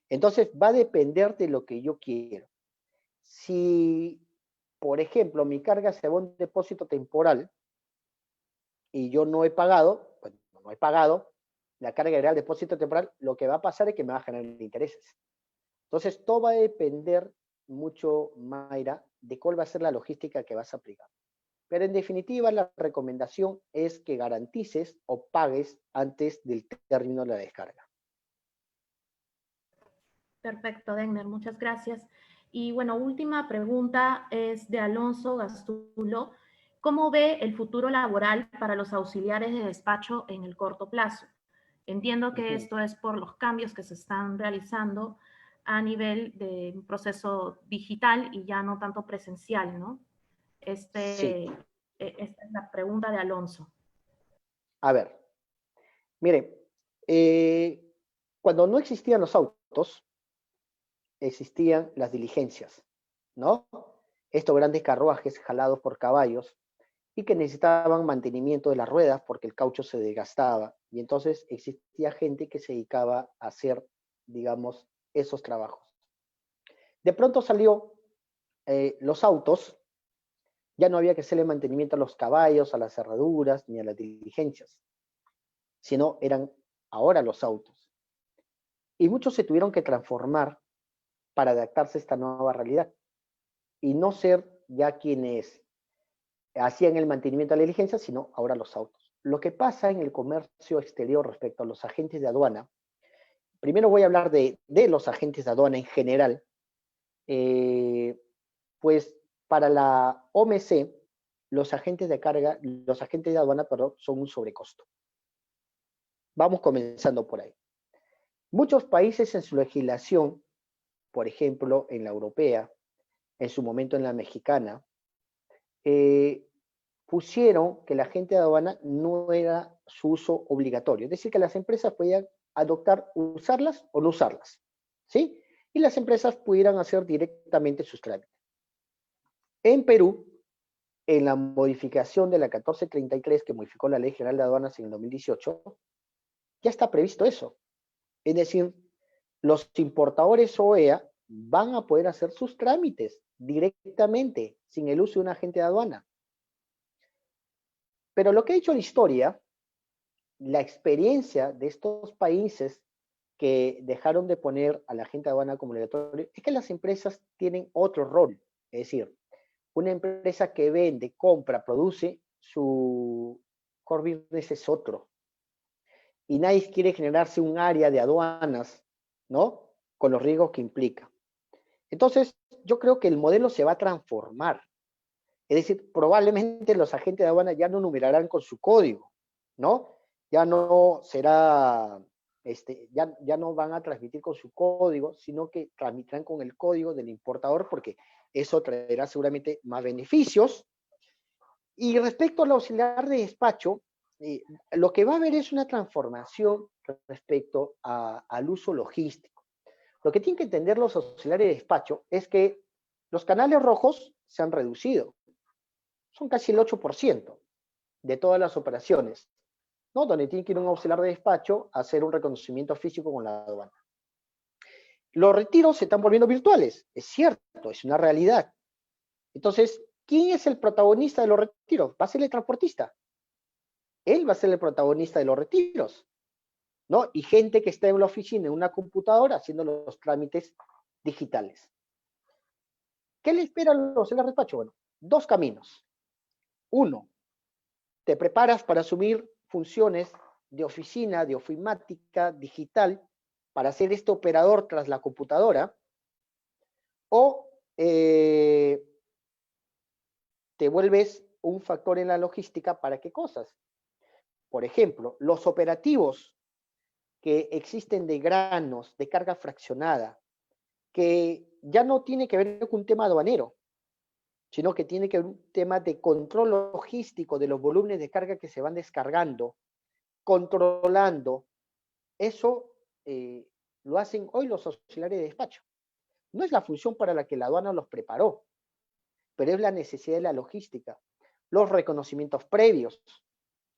Entonces, va a depender de lo que yo quiero. Si, por ejemplo, mi carga se va a un depósito temporal y yo no he pagado, pues no he pagado, la carga irá al depósito temporal, lo que va a pasar es que me va a generar intereses. Entonces, todo va a depender mucho, Mayra, de cuál va a ser la logística que vas a aplicar. Pero en definitiva, la recomendación es que garantices o pagues antes del término de la descarga. Perfecto, Degner, muchas gracias. Y bueno, última pregunta es de Alonso Gastulo. ¿Cómo ve el futuro laboral para los auxiliares de despacho en el corto plazo? Entiendo que esto es por los cambios que se están realizando a nivel de un proceso digital y ya no tanto presencial, ¿no? Sí. Esta es la pregunta de Alonso. A ver, mire, cuando no existían los autos, existían las diligencias, ¿no? Estos grandes carruajes jalados por caballos y que necesitaban mantenimiento de las ruedas porque el caucho se desgastaba. Y entonces existía gente que se dedicaba a hacer, digamos, esos trabajos. De pronto salió los autos, ya no había que hacerle mantenimiento a los caballos, a las cerraduras, ni a las diligencias, sino eran ahora los autos. Y muchos se tuvieron que transformar para adaptarse a esta nueva realidad y no ser ya quienes hacían el mantenimiento de la diligencia, sino ahora los autos. Lo que pasa en el comercio exterior respecto a los agentes de aduana, primero voy a hablar de los agentes de aduana en general, pues para la OMC, los agentes de carga, los agentes de aduana, perdón, son un sobrecosto. Vamos comenzando por ahí. Muchos países en su legislación, por ejemplo, en la europea, en su momento en la mexicana, pusieron que el agente de aduana no era su uso obligatorio. Es decir, que las empresas podían adoptar, usarlas o no usarlas. ¿Sí? Y las empresas pudieran hacer directamente sus trámites. En Perú, en la modificación de la 1433, que modificó la Ley General de Aduanas en el 2018, ya está previsto eso. Es decir, los importadores OEA van a poder hacer sus trámites directamente, sin el uso de un agente de aduana. Pero lo que ha hecho la historia, la experiencia de estos países que dejaron de poner al agente de aduana como obligatorio, es que las empresas tienen otro rol. Es decir, una empresa que vende, compra, produce, su core business es otro. Y nadie quiere generarse un área de aduanas, ¿no? Con los riesgos que implica. Entonces, yo creo que el modelo se va a transformar. Es decir, probablemente los agentes de aduana ya no numerarán con su código, ¿no? Ya no será, ya no van a transmitir con su código, sino que transmitirán con el código del importador porque eso traerá seguramente más beneficios. Y respecto al auxiliar de despacho, lo que va a haber es una transformación respecto al uso logístico. Lo que tienen que entender los auxiliares de despacho es que los canales rojos se han reducido. Son casi el 8% de todas las operaciones, ¿no? Donde tiene que ir un auxiliar de despacho a hacer un reconocimiento físico con la aduana. Los retiros se están volviendo virtuales, es cierto, es una realidad. Entonces, ¿quién es el protagonista de los retiros? Va a ser el transportista. Él va a ser el protagonista de los retiros, ¿no? Y gente que está en la oficina, en una computadora, haciendo los trámites digitales. ¿Qué le espera a los auxiliares de despacho? Bueno, dos caminos. Uno, te preparas para asumir funciones de oficina, de ofimática, digital, para ser este operador tras la computadora, o te vuelves un factor en la logística. ¿Para qué cosas? Por ejemplo, los operativos que existen de granos, de carga fraccionada, que ya no tiene que ver con un tema aduanero, sino que tiene que ver un tema de control logístico de los volúmenes de carga que se van descargando, controlando. Eso lo hacen hoy los auxiliares de despacho. No es la función para la que la aduana los preparó, pero es la necesidad de la logística. Los reconocimientos previos,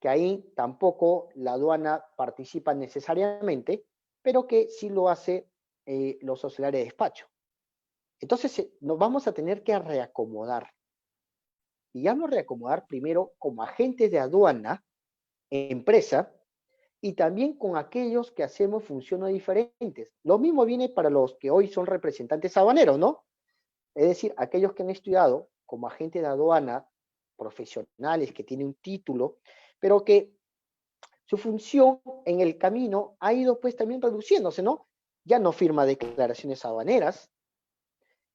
que ahí tampoco la aduana participa necesariamente, pero que sí lo hace los auxiliares de despacho. Entonces nos vamos a tener que reacomodar. Y ya no reacomodar primero como agentes de aduana, empresa, y también con aquellos que hacemos funciones diferentes. Lo mismo viene para los que hoy son representantes aduaneros, ¿no? Es decir, aquellos que han estudiado como agentes de aduana, profesionales que tienen un título, pero que su función en el camino ha ido pues también reduciéndose, ¿no? Ya no firma declaraciones aduaneras,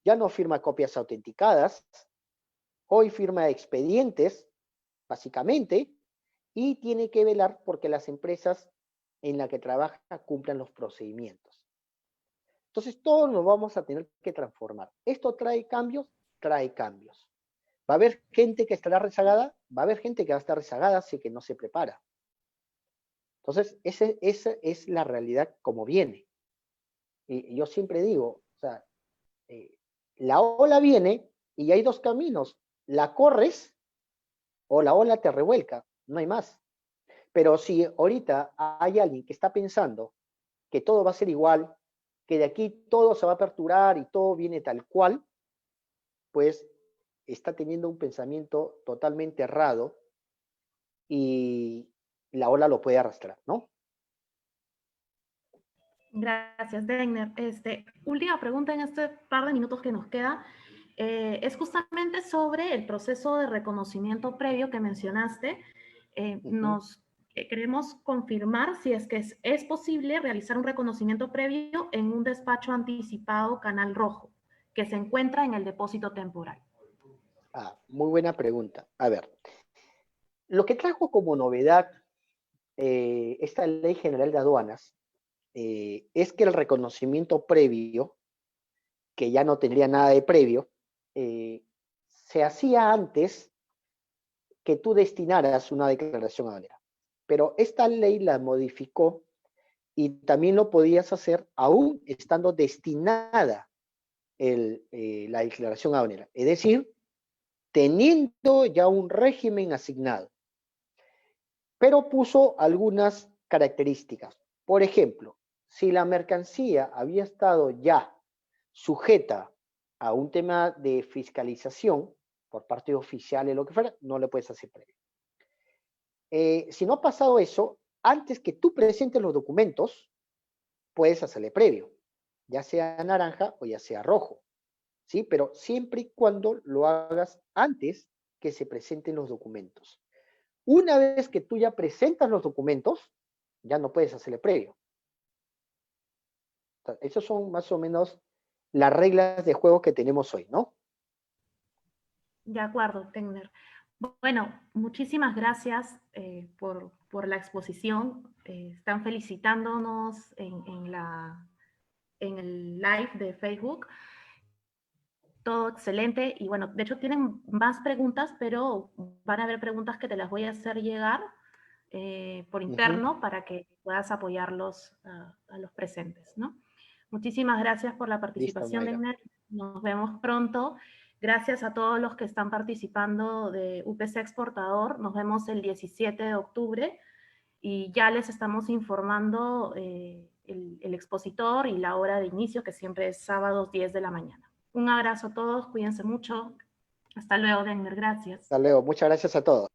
ya no firma copias autenticadas, hoy firma expedientes, básicamente, y tiene que velar porque las empresas en las que trabaja cumplan los procedimientos. Entonces, todos nos vamos a tener que transformar. ¿Esto trae cambios? Trae cambios. ¿Va a haber gente que estará rezagada? Va a haber gente que va a estar rezagada si que no se prepara. Entonces, esa es la realidad como viene. Y yo siempre digo, o sea, la ola viene y hay dos caminos. La corres o la ola te revuelca. No hay más. Pero si ahorita hay alguien que está pensando que todo va a ser igual, que de aquí todo se va a aperturar y todo viene tal cual, pues está teniendo un pensamiento totalmente errado y la ola lo puede arrastrar, ¿no? Gracias, Degner. Última pregunta en este par de minutos que nos queda. Es justamente sobre el proceso de reconocimiento previo que mencionaste. Queremos confirmar si es que es posible realizar un reconocimiento previo en un despacho anticipado Canal Rojo, que se encuentra en el depósito temporal. Muy buena pregunta. A ver, lo que trajo como novedad esta Ley General de Aduanas es que el reconocimiento previo, que ya no tendría nada de previo, se hacía antes que tú destinaras una declaración aduanera. Pero esta ley la modificó y también lo podías hacer aún estando destinada la declaración aduanera. Es decir, teniendo ya un régimen asignado. Pero puso algunas características. Por ejemplo, si la mercancía había estado ya sujeta a un tema de fiscalización por parte de oficiales, lo que fuera, no le puedes hacer previo. Si no ha pasado eso, antes que tú presentes los documentos, puedes hacerle previo, ya sea naranja o ya sea rojo, ¿sí? Pero siempre y cuando lo hagas antes que se presenten los documentos. Una vez que tú ya presentas los documentos, ya no puedes hacerle previo. O sea, esas son más o menos las reglas de juego que tenemos hoy, ¿no? De acuerdo, Tegner. Bueno, muchísimas gracias por la exposición. Están felicitándonos en el live de Facebook. Todo excelente. Y bueno, de hecho tienen más preguntas, pero van a haber preguntas que te las voy a hacer llegar por interno para que puedas apoyarlos a los presentes, ¿no? Muchísimas gracias por la participación, Tegner. Nos vemos pronto. Gracias a todos los que están participando de UPC Exportador. Nos vemos el 17 de octubre y ya les estamos informando el expositor y la hora de inicio, que siempre es sábados 10 de la mañana. Un abrazo a todos, cuídense mucho. Hasta luego, Denver. Gracias. Hasta luego. Muchas gracias a todos.